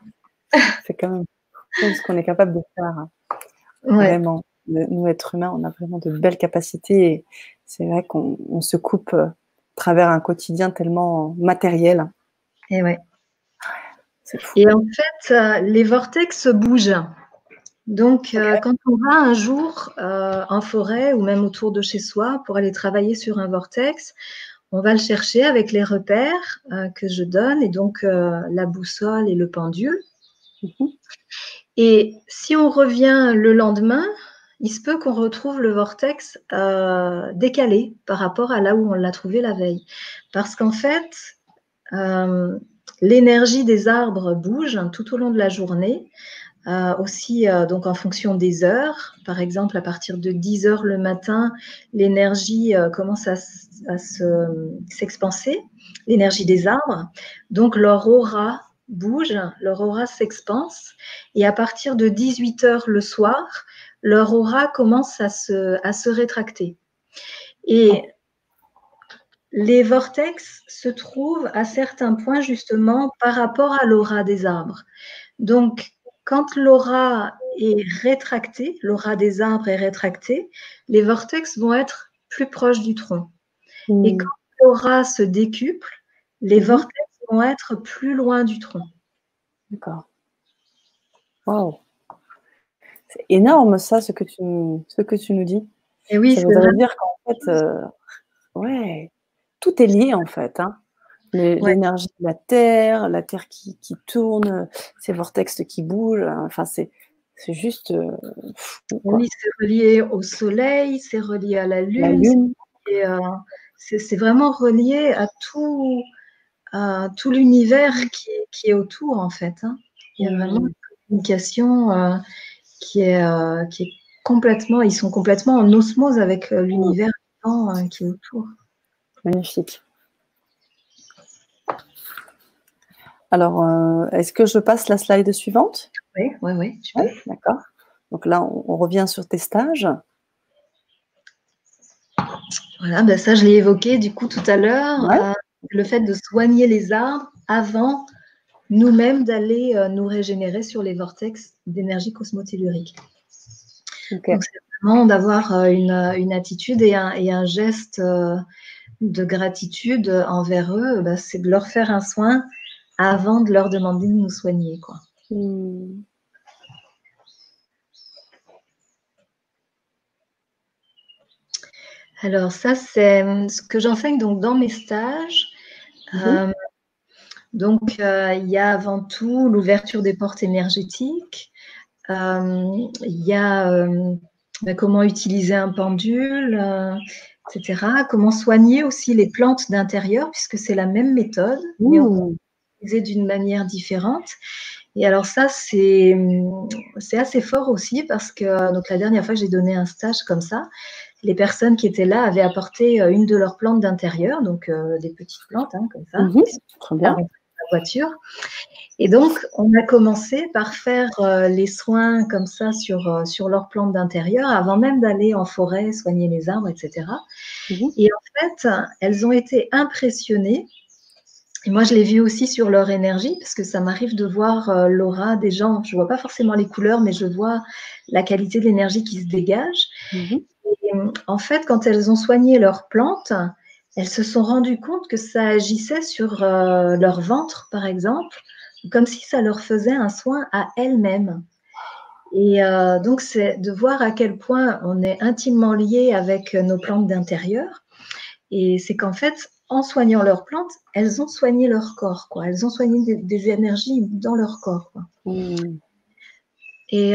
Speaker 1: C'est quand même fou ce qu'on est capable de faire. Hein.
Speaker 2: Ouais.
Speaker 1: Vraiment. Nous, êtres humains, on a vraiment de belles capacités et c'est vrai qu'on se coupe à travers un quotidien tellement matériel.
Speaker 2: Et ouais.
Speaker 1: C'est fou.
Speaker 2: Et en fait, les vortex bougent. Donc, quand on va un jour en forêt ou même autour de chez soi pour aller travailler sur un vortex, on va le chercher avec les repères que je donne et donc la boussole et le pendule. Et si on revient le lendemain, il se peut qu'on retrouve le vortex décalé par rapport à là où on l'a trouvé la veille. Parce qu'en fait, l'énergie des arbres bouge tout au long de la journée. Aussi, donc en fonction des heures, par exemple, à partir de 10 heures le matin, l'énergie commence à s'expanser, l'énergie des arbres. Donc, leur aura bouge, leur aura s'expanse. Et à partir de 18 heures le soir, leur aura commence à se rétracter. Et les vortex se trouvent à certains points justement par rapport à l'aura des arbres. Donc, quand l'aura est rétractée, l'aura des arbres est rétractée, les vortex vont être plus proches du tronc. Et quand l'aura se décuple, les vortex vont être plus loin du tronc.
Speaker 1: D'accord. Waouh. C'est énorme ça, ce que tu nous dis.
Speaker 2: Et oui,
Speaker 1: ça voudrait dire qu'en fait, ouais, tout est lié en fait, hein.
Speaker 2: Ouais.
Speaker 1: L'énergie de la terre qui tourne, ces vortex qui bougent, enfin c'est juste, fou
Speaker 2: Oui,
Speaker 1: quoi.
Speaker 2: c'est relié au soleil, c'est relié à la
Speaker 1: La
Speaker 2: lune,
Speaker 1: lune,
Speaker 2: et c'est vraiment relié à tout l'univers qui est autour, en fait, hein. Il y a vraiment
Speaker 1: mmh,
Speaker 2: une communication qui est complètement, ils sont complètement en osmose avec
Speaker 1: mmh,
Speaker 2: l'univers vivant qui est autour.
Speaker 1: magnifique. Alors, est-ce que je passe la slide suivante?
Speaker 2: Oui, oui, oui, tu
Speaker 1: Ouais,
Speaker 2: peux.
Speaker 1: d'accord. Donc là, on revient sur tes stages.
Speaker 2: Voilà, ben ça, je l'ai évoqué du coup tout à l'heure,
Speaker 1: Ouais,
Speaker 2: le fait de soigner les arbres avant nous-mêmes d'aller nous régénérer sur les vortex d'énergie cosmotellurique.
Speaker 1: OK.
Speaker 2: Donc, c'est vraiment d'avoir une attitude et un geste de gratitude envers eux, bah, c'est de leur faire un soin avant de leur demander de nous soigner, quoi.
Speaker 1: Mmh.
Speaker 2: Alors ça, c'est ce que j'enseigne donc dans mes stages.
Speaker 1: Mmh.
Speaker 2: Donc, il y a avant tout l'ouverture des portes énergétiques. Il y a comment utiliser un pendule, etc. Comment soigner aussi les plantes d'intérieur, puisque c'est la même méthode, mais on peut
Speaker 1: Mmh.
Speaker 2: l'utiliser d'une manière différente. Et alors ça, c'est assez fort aussi parce que donc la dernière fois que j'ai donné un stage comme ça, les personnes qui étaient là avaient apporté une de leurs plantes d'intérieur, donc des petites plantes hein, comme ça,
Speaker 1: Mmh.
Speaker 2: qui sont
Speaker 1: Très
Speaker 2: à
Speaker 1: bien.
Speaker 2: rentrer dans la voiture. Et donc, on a commencé par faire les soins comme ça sur leurs plantes d'intérieur, avant même d'aller en forêt, soigner les arbres, etc.
Speaker 1: Mmh.
Speaker 2: Et en fait, elles ont été impressionnées. Et moi, je l'ai vu aussi sur leur énergie, parce que ça m'arrive de voir l'aura des gens. Je ne vois pas forcément les couleurs, mais je vois la qualité de l'énergie qui se dégage.
Speaker 1: Mmh.
Speaker 2: Et en fait, quand elles ont soigné leurs plantes, elles se sont rendues compte que ça agissait sur leur ventre, par exemple, comme si ça leur faisait un soin à elles-mêmes. Et donc, c'est de voir à quel point on est intimement lié avec nos plantes d'intérieur. Et c'est qu'en fait, en soignant leurs plantes, elles ont soigné leur corps, quoi. Elles ont soigné des énergies dans leur corps, quoi.
Speaker 1: Mmh.
Speaker 2: Et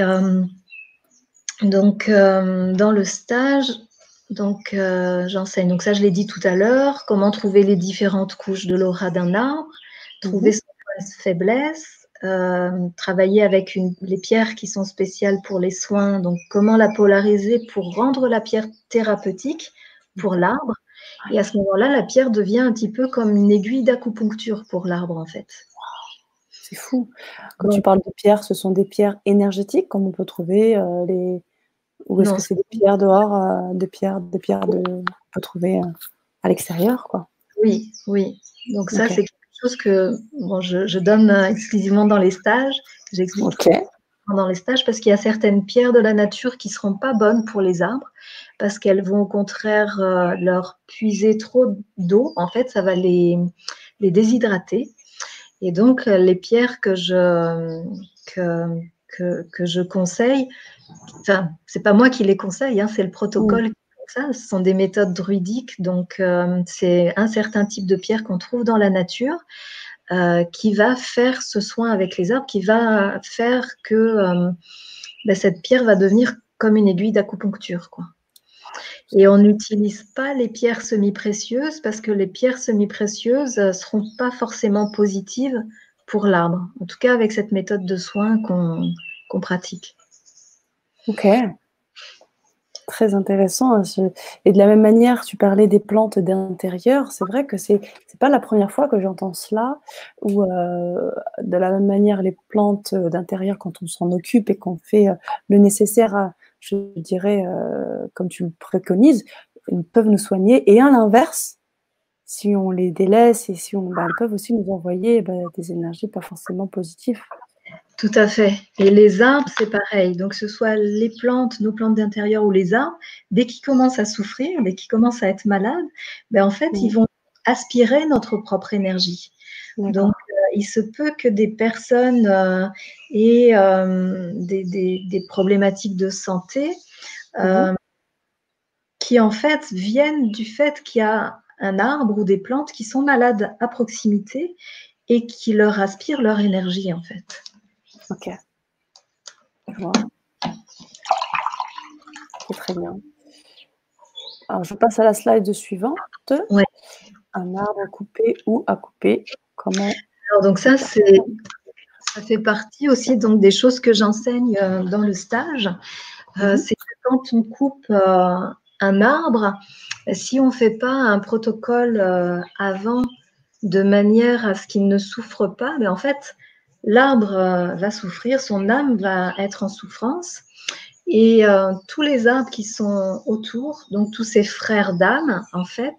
Speaker 2: donc, dans le stage, donc j'enseigne. Donc ça, je l'ai dit tout à l'heure, comment trouver les différentes couches de l'aura d'un arbre, trouver
Speaker 1: Mmh.
Speaker 2: son point de faiblesse, travailler avec les pierres qui sont spéciales pour les soins. Donc, comment la polariser pour rendre la pierre thérapeutique pour
Speaker 1: D'accord.
Speaker 2: l'arbre. Et à ce moment-là, la pierre devient un petit peu comme une aiguille d'acupuncture pour l'arbre, en fait.
Speaker 1: C'est fou. Quand tu
Speaker 2: Donc,
Speaker 1: parles de pierres, ce sont des pierres énergétiques comme on peut trouver, les ou est-ce
Speaker 2: non,
Speaker 1: que c'est des pierres dehors, des pierres qu'on peut trouver, à l'extérieur, quoi?
Speaker 2: oui, oui. Donc ça,
Speaker 1: OK.
Speaker 2: c'est quelque chose que bon, je donne exclusivement dans les stages. J'explique
Speaker 1: OK.
Speaker 2: dans les stages parce qu'il y a certaines pierres de la nature qui ne seront pas bonnes pour les arbres parce qu'elles vont au contraire leur puiser trop d'eau. En fait, ça va les déshydrater. Et donc, les pierres que, que je conseille, enfin, c'est pas moi qui les conseille, hein, c'est le
Speaker 1: Mmh.
Speaker 2: protocole qui fait ça. Ce sont des méthodes druidiques, donc c'est un certain type de pierre qu'on trouve dans la nature qui va faire ce soin avec les arbres, qui va faire que cette pierre va devenir comme une aiguille d'acupuncture, quoi. Et on n'utilise pas les pierres semi-précieuses parce que les pierres semi-précieuses ne seront pas forcément positives pour l'arbre, en tout cas avec cette méthode de soin qu'on pratique.
Speaker 1: OK. Très intéressant, et de la même manière, tu parlais des plantes d'intérieur. C'est vrai que c'est pas la première fois que j'entends cela où, de la même manière, les plantes, d'intérieur, quand on s'en occupe et qu'on fait, le nécessaire à je dirais, comme tu le préconises, peuvent nous soigner et à l'inverse, si on les délaisse et si elles peuvent aussi nous envoyer, des énergies pas forcément positives.
Speaker 2: Tout à fait. Et les arbres, c'est pareil. Donc, que ce soit les plantes, nos plantes d'intérieur ou les arbres, dès qu'ils commencent à souffrir, dès qu'ils commencent à être malades, en fait, ils
Speaker 1: Mmh.
Speaker 2: vont aspirer notre propre énergie. Donc,
Speaker 1: D'accord.
Speaker 2: il se peut que des personnes aient des problématiques de santé
Speaker 1: Mmh mh.
Speaker 2: qui, en fait, viennent du fait qu'il y a un arbre ou des plantes qui sont malades à proximité et qui leur aspirent leur énergie, en fait.
Speaker 1: Ok. Je vois. C'est très bien. Alors, je passe à la slide suivante.
Speaker 2: Ouais.
Speaker 1: Un arbre coupé ou à couper. Comment?
Speaker 2: Alors, donc ça fait partie aussi donc, des choses que j'enseigne dans le stage. C'est que quand on coupe un arbre, si on ne fait pas un protocole avant de manière à ce qu'il ne souffre pas, mais en fait, l'arbre va souffrir, son âme va être en souffrance. Et tous les arbres qui sont autour, donc tous ces frères d'âme, en fait,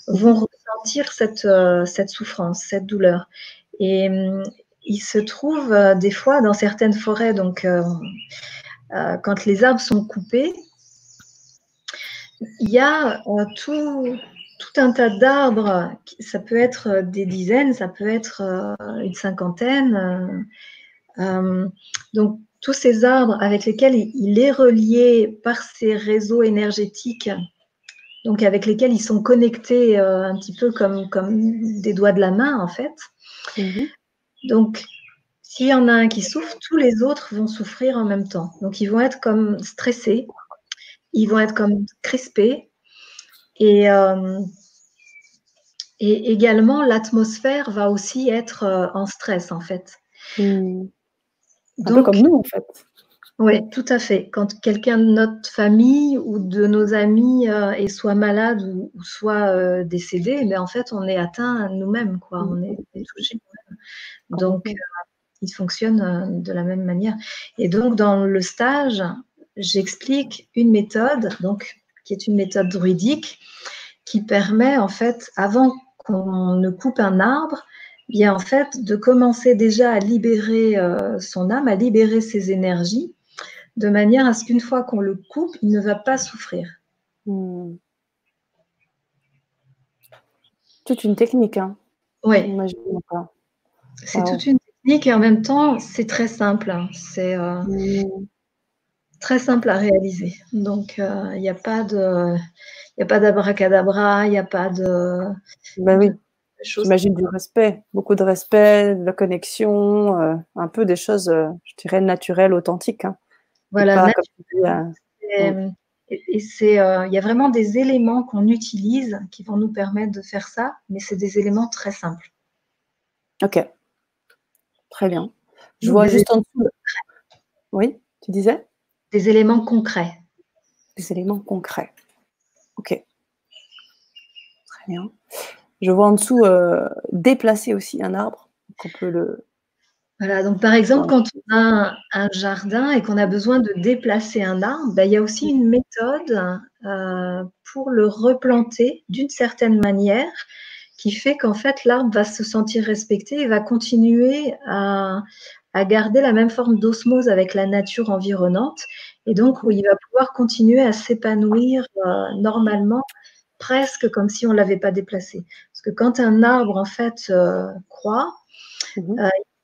Speaker 2: vont ressentir cette souffrance, cette douleur. Et il se trouve des fois dans certaines forêts, donc quand les arbres sont coupés, il y a tout un tas d'arbres, ça peut être des dizaines, ça peut être une cinquantaine. Donc, tous ces arbres avec lesquels il est relié par ces réseaux énergétiques, donc avec lesquels ils sont connectés un petit peu comme des doigts de la main, en fait. Donc, s'il y en a un qui souffre, tous les autres vont souffrir en même temps. Donc, ils vont être comme stressés, ils vont être comme crispés. Et également, l'atmosphère va aussi être en stress, en fait.
Speaker 1: Un peu comme nous, en fait.
Speaker 2: Oui, tout à fait. Quand quelqu'un de notre famille ou de nos amis est soit malade ou soit décédé, mais en fait, on est atteint nous-mêmes, quoi. On est touché nous-mêmes. Donc, il fonctionne de la même manière. Et donc, dans le stage, j'explique une méthode, donc, qui est une méthode druidique, qui permet, en fait, avant qu'on ne coupe un arbre, bien, en fait, de commencer déjà à libérer son âme, à libérer ses énergies, de manière à ce qu'une fois qu'on le coupe, il ne va pas souffrir.
Speaker 1: Toute une technique, hein.
Speaker 2: Oui. C'est toute une technique et en même temps, c'est très simple. Hein. C'est très simple à réaliser. Donc, il n'y a pas d'abracadabra, il n'y a pas de...
Speaker 1: oui. J'imagine du respect, beaucoup de respect, de la connexion, un peu des choses, je dirais, naturelles, authentiques. Hein.
Speaker 2: Voilà, et il y a vraiment des éléments qu'on utilise qui vont nous permettre de faire ça, mais c'est des éléments très simples.
Speaker 1: Ok, très bien. Je vois juste en dessous. Oui, tu disais?
Speaker 2: Des éléments concrets.
Speaker 1: Des éléments concrets. Ok. Très bien. Je vois en dessous déplacer aussi un arbre. Donc on peut le...
Speaker 2: Voilà, donc par exemple, quand on a un jardin et qu'on a besoin de déplacer un arbre, ben, il y a aussi une méthode pour le replanter d'une certaine manière qui fait qu'en fait, l'arbre va se sentir respecté et va continuer à garder la même forme d'osmose avec la nature environnante. Et donc, où il va pouvoir continuer à s'épanouir normalement, presque comme si on ne l'avait pas déplacé. Parce que quand un arbre, en fait, croît,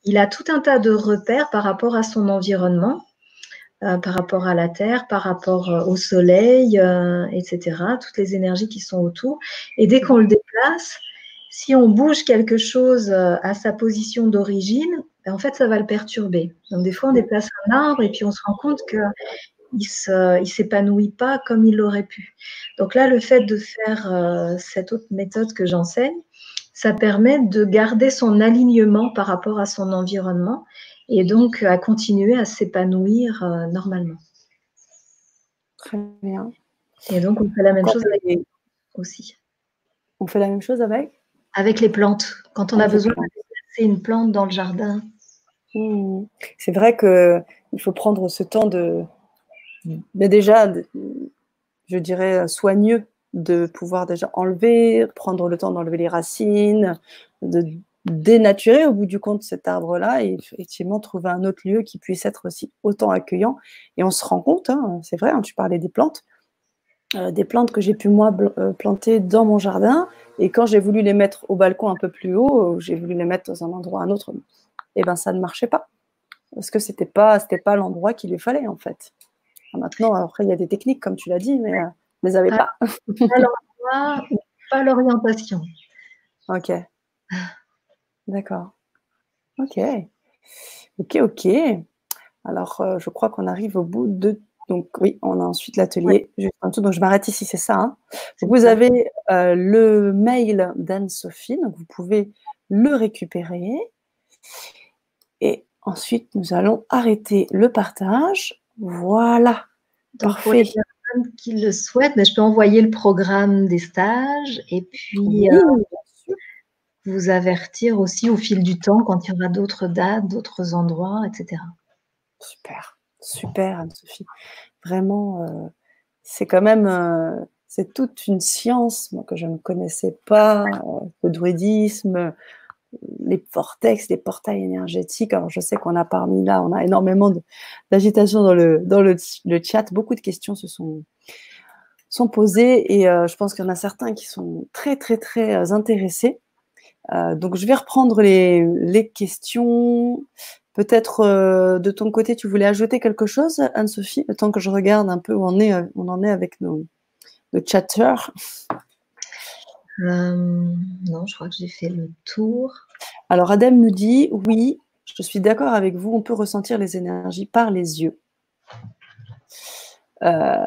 Speaker 2: il a tout un tas de repères par rapport à son environnement, par rapport à la terre, par rapport au soleil, etc., toutes les énergies qui sont autour. Et dès qu'on le déplace, si on bouge quelque chose à sa position d'origine, en fait, ça va le perturber. Donc, des fois, on déplace un arbre et puis on se rend compte qu'il ne s'épanouit pas comme il l'aurait pu. Donc là, le fait de faire cette autre méthode que j'enseigne, ça permet de garder son alignement par rapport à son environnement et donc à continuer à s'épanouir normalement.
Speaker 1: Très bien.
Speaker 2: Et donc, on fait la même chose avec les plantes aussi.
Speaker 1: On fait la même chose avec?
Speaker 2: Avec les plantes. Quand on a besoin de placer une plante dans le jardin.
Speaker 1: C'est vrai qu'il faut prendre ce temps mais déjà, je dirais, soigneux de pouvoir déjà enlever, prendre le temps d'enlever les racines, de dénaturer au bout du compte cet arbre-là et effectivement trouver un autre lieu qui puisse être aussi autant accueillant. Et on se rend compte, hein, c'est vrai, hein, tu parlais des plantes que j'ai pu moi planter dans mon jardin et quand j'ai voulu les mettre au balcon un peu plus haut, j'ai voulu les mettre dans un endroit, un autre, et ben ça ne marchait pas parce que c'était pas l'endroit qu'il lui fallait en fait. Maintenant, après il y a des techniques comme tu l'as dit, mais je les avais pas.
Speaker 2: L'endroit où pas l'orientation.
Speaker 1: Ok. D'accord. Ok. Ok, ok. Alors, je crois qu'on arrive au bout de... Donc, oui, on a ensuite
Speaker 2: Ouais,
Speaker 1: l'atelier juste en dessous. Donc, je m'arrête ici, c'est ça, hein.
Speaker 2: c'est
Speaker 1: Donc, vous
Speaker 2: ça.
Speaker 1: avez le mail d'Anne-Sophie, donc vous pouvez le récupérer. Et ensuite, nous allons arrêter le partage. Voilà,
Speaker 2: Donc, pour les
Speaker 1: parfait.
Speaker 2: personnes qui le souhaitent, je peux envoyer le programme des stages et puis
Speaker 1: Oui, bien sûr.
Speaker 2: vous avertir aussi au fil du temps quand il y aura d'autres dates, d'autres endroits, etc.
Speaker 1: Super, super, Anne-Sophie. Vraiment, c'est quand même, c'est toute une science moi, que je ne connaissais pas, le druidisme, les vortex, les portails énergétiques. Alors, je sais qu'on a parmi là, on a énormément d'agitation dans le chat. Beaucoup de questions sont posées et je pense qu'il y en a certains qui sont très, très, très intéressés. Donc, je vais reprendre les questions. Peut-être de ton côté, tu voulais ajouter quelque chose, Anne-Sophie, le temps que je regarde un peu où on en est avec le chatter.
Speaker 2: Non, je crois que j'ai fait le tour.
Speaker 1: Alors, Adem nous dit, oui, je suis d'accord avec vous, on peut ressentir les énergies par les yeux.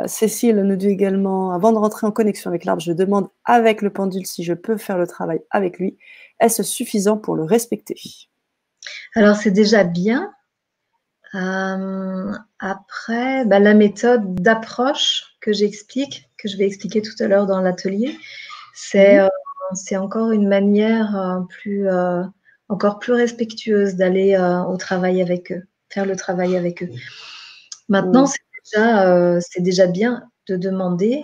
Speaker 1: Cécile nous dit également, avant de rentrer en connexion avec l'arbre, je demande avec le pendule si je peux faire le travail avec lui. Est-ce suffisant pour le respecter?
Speaker 2: Alors, c'est déjà bien. Après, la méthode d'approche que j'explique, que je vais expliquer tout à l'heure dans l'atelier, c'est encore une manière encore plus respectueuse d'aller au travail avec eux, faire le travail avec eux. Maintenant, c'est déjà bien de demander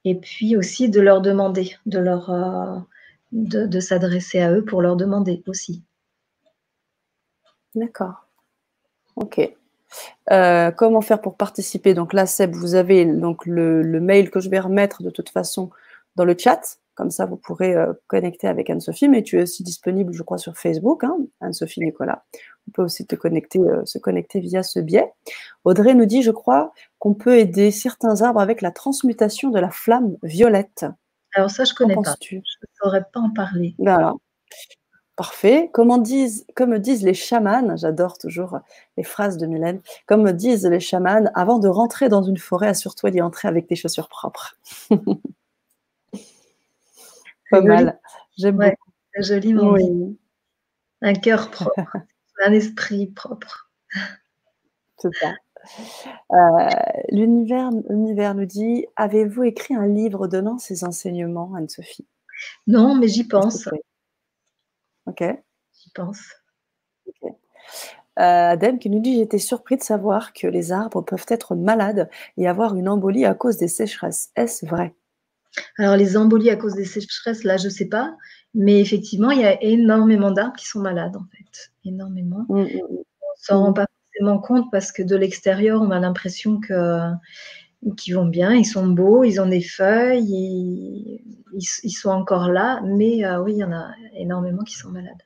Speaker 2: et puis aussi de leur demander, de s'adresser à eux pour leur demander aussi.
Speaker 1: D'accord. Ok. Comment faire pour participer? Donc là, Seb, vous avez donc le mail que je vais remettre de toute façon dans le chat. Comme ça, vous pourrez connecter avec Anne-Sophie. Mais tu es aussi disponible, je crois, sur Facebook, hein, Anne-Sophie Nicolas. On peut aussi se connecter via ce biais. Audrey nous dit, je crois, qu'on peut aider certains arbres avec la transmutation de la flamme violette.
Speaker 2: Alors ça, je ne
Speaker 1: Qu'en
Speaker 2: connais pas.
Speaker 1: penses-tu?
Speaker 2: Je ne saurais pas en parler.
Speaker 1: Voilà. Parfait. Comme disent les chamans, j'adore toujours les phrases de Mylène, comme disent les chamans, avant de rentrer dans une forêt, assure-toi d'y entrer avec des chaussures propres. Pas mal. J'aime
Speaker 2: ouais,
Speaker 1: beaucoup.
Speaker 2: c'est joliment dit.
Speaker 1: Oui,
Speaker 2: Un cœur propre, un esprit propre.
Speaker 1: c'est ça. L'univers nous dit, avez-vous écrit un livre donnant ces enseignements, Anne-Sophie?
Speaker 2: Non, mais j'y
Speaker 1: S'il te
Speaker 2: pense.
Speaker 1: plaît. Ok.
Speaker 2: J'y pense.
Speaker 1: Ok. Adem qui nous dit, j'étais surpris de savoir que les arbres peuvent être malades et avoir une embolie à cause des sécheresses. Est-ce vrai?
Speaker 2: Alors, les embolies à cause des sécheresses, là, je ne sais pas. Mais effectivement, il y a énormément d'arbres qui sont malades, en fait. Énormément.
Speaker 1: Mm, mm,
Speaker 2: On ne s'en rend
Speaker 1: mm.
Speaker 2: pas forcément compte parce que de l'extérieur, on a l'impression qu'ils vont bien, ils sont beaux, ils ont des feuilles, ils sont encore là. Mais oui, il y en a énormément qui sont malades.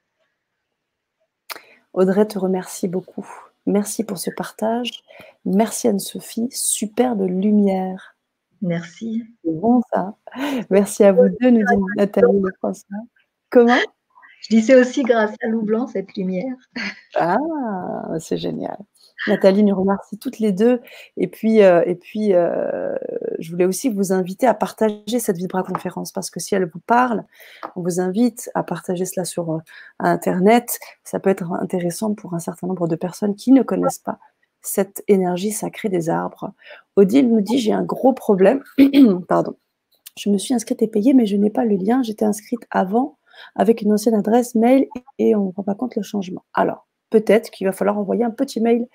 Speaker 1: Audrey te remercie beaucoup. Merci pour ce partage. Merci Anne-Sophie. Superbe lumière.
Speaker 2: Merci.
Speaker 1: C'est bon ça. Merci à vous deux, nous dit Nathalie Lefrançois. Comment?
Speaker 2: Je dis c'est aussi grâce à Loup Blanc, cette lumière.
Speaker 1: Ah, c'est génial. Nathalie nous remercie toutes les deux. Et puis, je voulais aussi vous inviter à partager cette Vibra-conférence parce que si elle vous parle, on vous invite à partager cela sur Internet. Ça peut être intéressant pour un certain nombre de personnes qui ne connaissent pas cette énergie sacrée des arbres. Odile nous dit, j'ai un gros problème. Pardon. Je me suis inscrite et payée, mais je n'ai pas le lien. J'étais inscrite avant avec une ancienne adresse mail et on ne rend pas compte le changement. Alors, peut-être qu'il va falloir envoyer un petit mail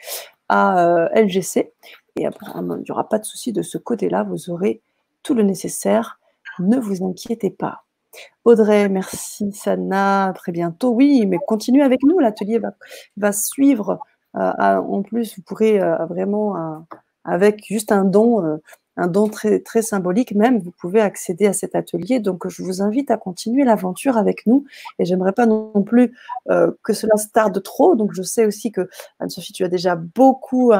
Speaker 1: à LGC et apparemment, il n'y aura pas de souci de ce côté-là. Vous aurez tout le nécessaire. Ne vous inquiétez pas. Audrey, merci. Sana, à très bientôt. Oui, mais continuez avec nous. L'atelier va suivre. En plus, vous pourrez vraiment, avec juste un don, un don très, très symbolique même, vous pouvez accéder à cet atelier. Donc, je vous invite à continuer l'aventure avec nous. Et j'aimerais pas non plus que cela se tarde trop. Donc, je sais aussi que, Anne-Sophie, tu as déjà beaucoup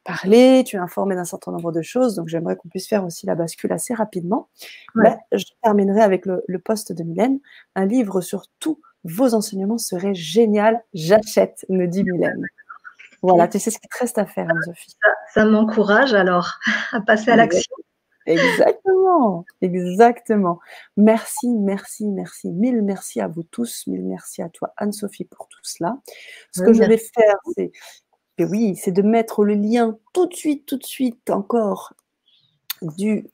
Speaker 1: parlé, tu es informée d'un certain nombre de choses. Donc, j'aimerais qu'on puisse faire aussi la bascule assez rapidement.
Speaker 2: Ouais.
Speaker 1: Mais je terminerai avec le post de Mylène. Un livre sur tous vos enseignements serait génial. J'achète, me dit Mylène. Voilà, tu sais ce qu'il te reste à faire, Anne-Sophie.
Speaker 2: Ça m'encourage alors à passer à l'action.
Speaker 1: Exactement, exactement. Merci, merci, merci. Mille merci à vous tous. Mille merci à toi, Anne-Sophie, pour tout cela. Ce que je vais faire, c'est de mettre le lien tout de suite encore du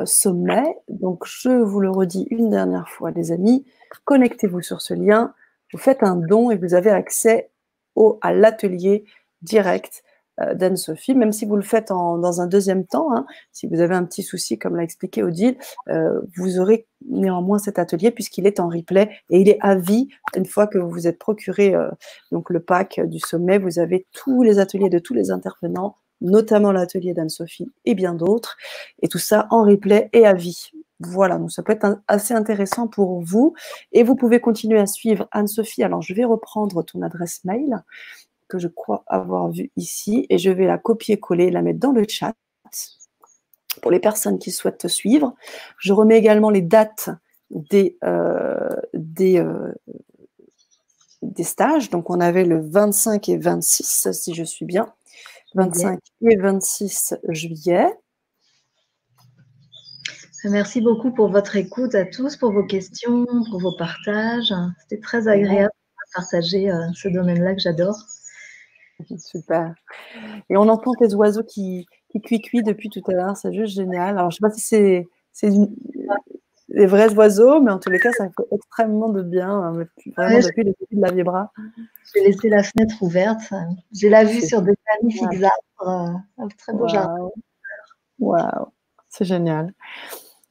Speaker 1: sommet. Donc, je vous le redis une dernière fois, les amis. Connectez-vous sur ce lien. Vous faites un don et vous avez accès à l'atelier direct d'Anne-Sophie, même si vous le faites dans un deuxième temps, hein, si vous avez un petit souci, comme l'a expliqué Odile, vous aurez néanmoins cet atelier puisqu'il est en replay et il est à vie. Une fois que vous vous êtes procuré donc le pack du sommet, vous avez tous les ateliers de tous les intervenants, notamment l'atelier d'Anne-Sophie et bien d'autres, et tout ça en replay et à vie. Voilà, donc ça peut être assez intéressant pour vous. Et vous pouvez continuer à suivre Anne-Sophie. Alors, je vais reprendre ton adresse mail que je crois avoir vue ici et je vais la copier-coller, la mettre dans le chat pour les personnes qui souhaitent te suivre. Je remets également les dates des stages. Donc, on avait le 25 et 26, si je suis bien. 25 et 26 juillet.
Speaker 2: Merci beaucoup pour votre écoute à tous, pour vos questions, pour vos partages. C'était très agréable de partager ce domaine-là que j'adore.
Speaker 1: Super. Et on entend tes oiseaux qui cuicuient depuis tout à l'heure, c'est juste génial. Alors, je ne sais pas si c'est des vrais oiseaux, mais en tous les cas, ça fait extrêmement de bien, vraiment depuis le début de la vibra.
Speaker 2: J'ai laissé la fenêtre ouverte. J'ai la vue sur des magnifiques arbres, un très beau jardin.
Speaker 1: Waouh, c'est génial.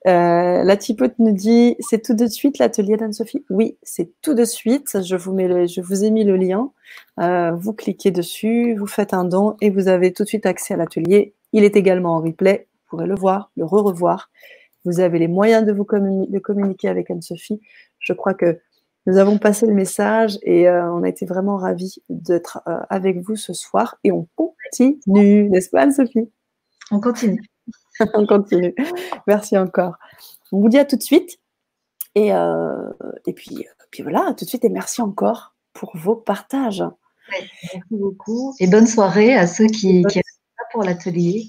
Speaker 1: La typote nous dit, c'est tout de suite l'atelier d'Anne-Sophie? Oui, c'est tout de suite. Je vous ai mis le lien. Vous cliquez dessus, vous faites un don et vous avez tout de suite accès à l'atelier. Il est également en replay. Vous pourrez le voir, le revoir. Vous avez les moyens de de communiquer avec Anne-Sophie. Je crois que nous avons passé le message et on a été vraiment ravis d'être avec vous ce soir. Et on continue, n'est-ce pas, Anne-Sophie?
Speaker 2: On continue.
Speaker 1: On continue. Merci encore. On vous dit à tout de suite. Et puis voilà, à tout de suite et merci encore pour vos partages.
Speaker 2: Ouais, merci beaucoup. Et bonne soirée à ceux qui restent là pour l'atelier.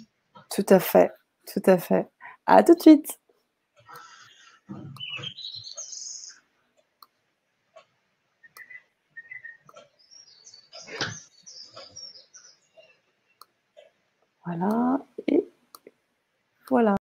Speaker 1: Tout à fait, tout à fait. À tout de suite. Voilà, et voilà.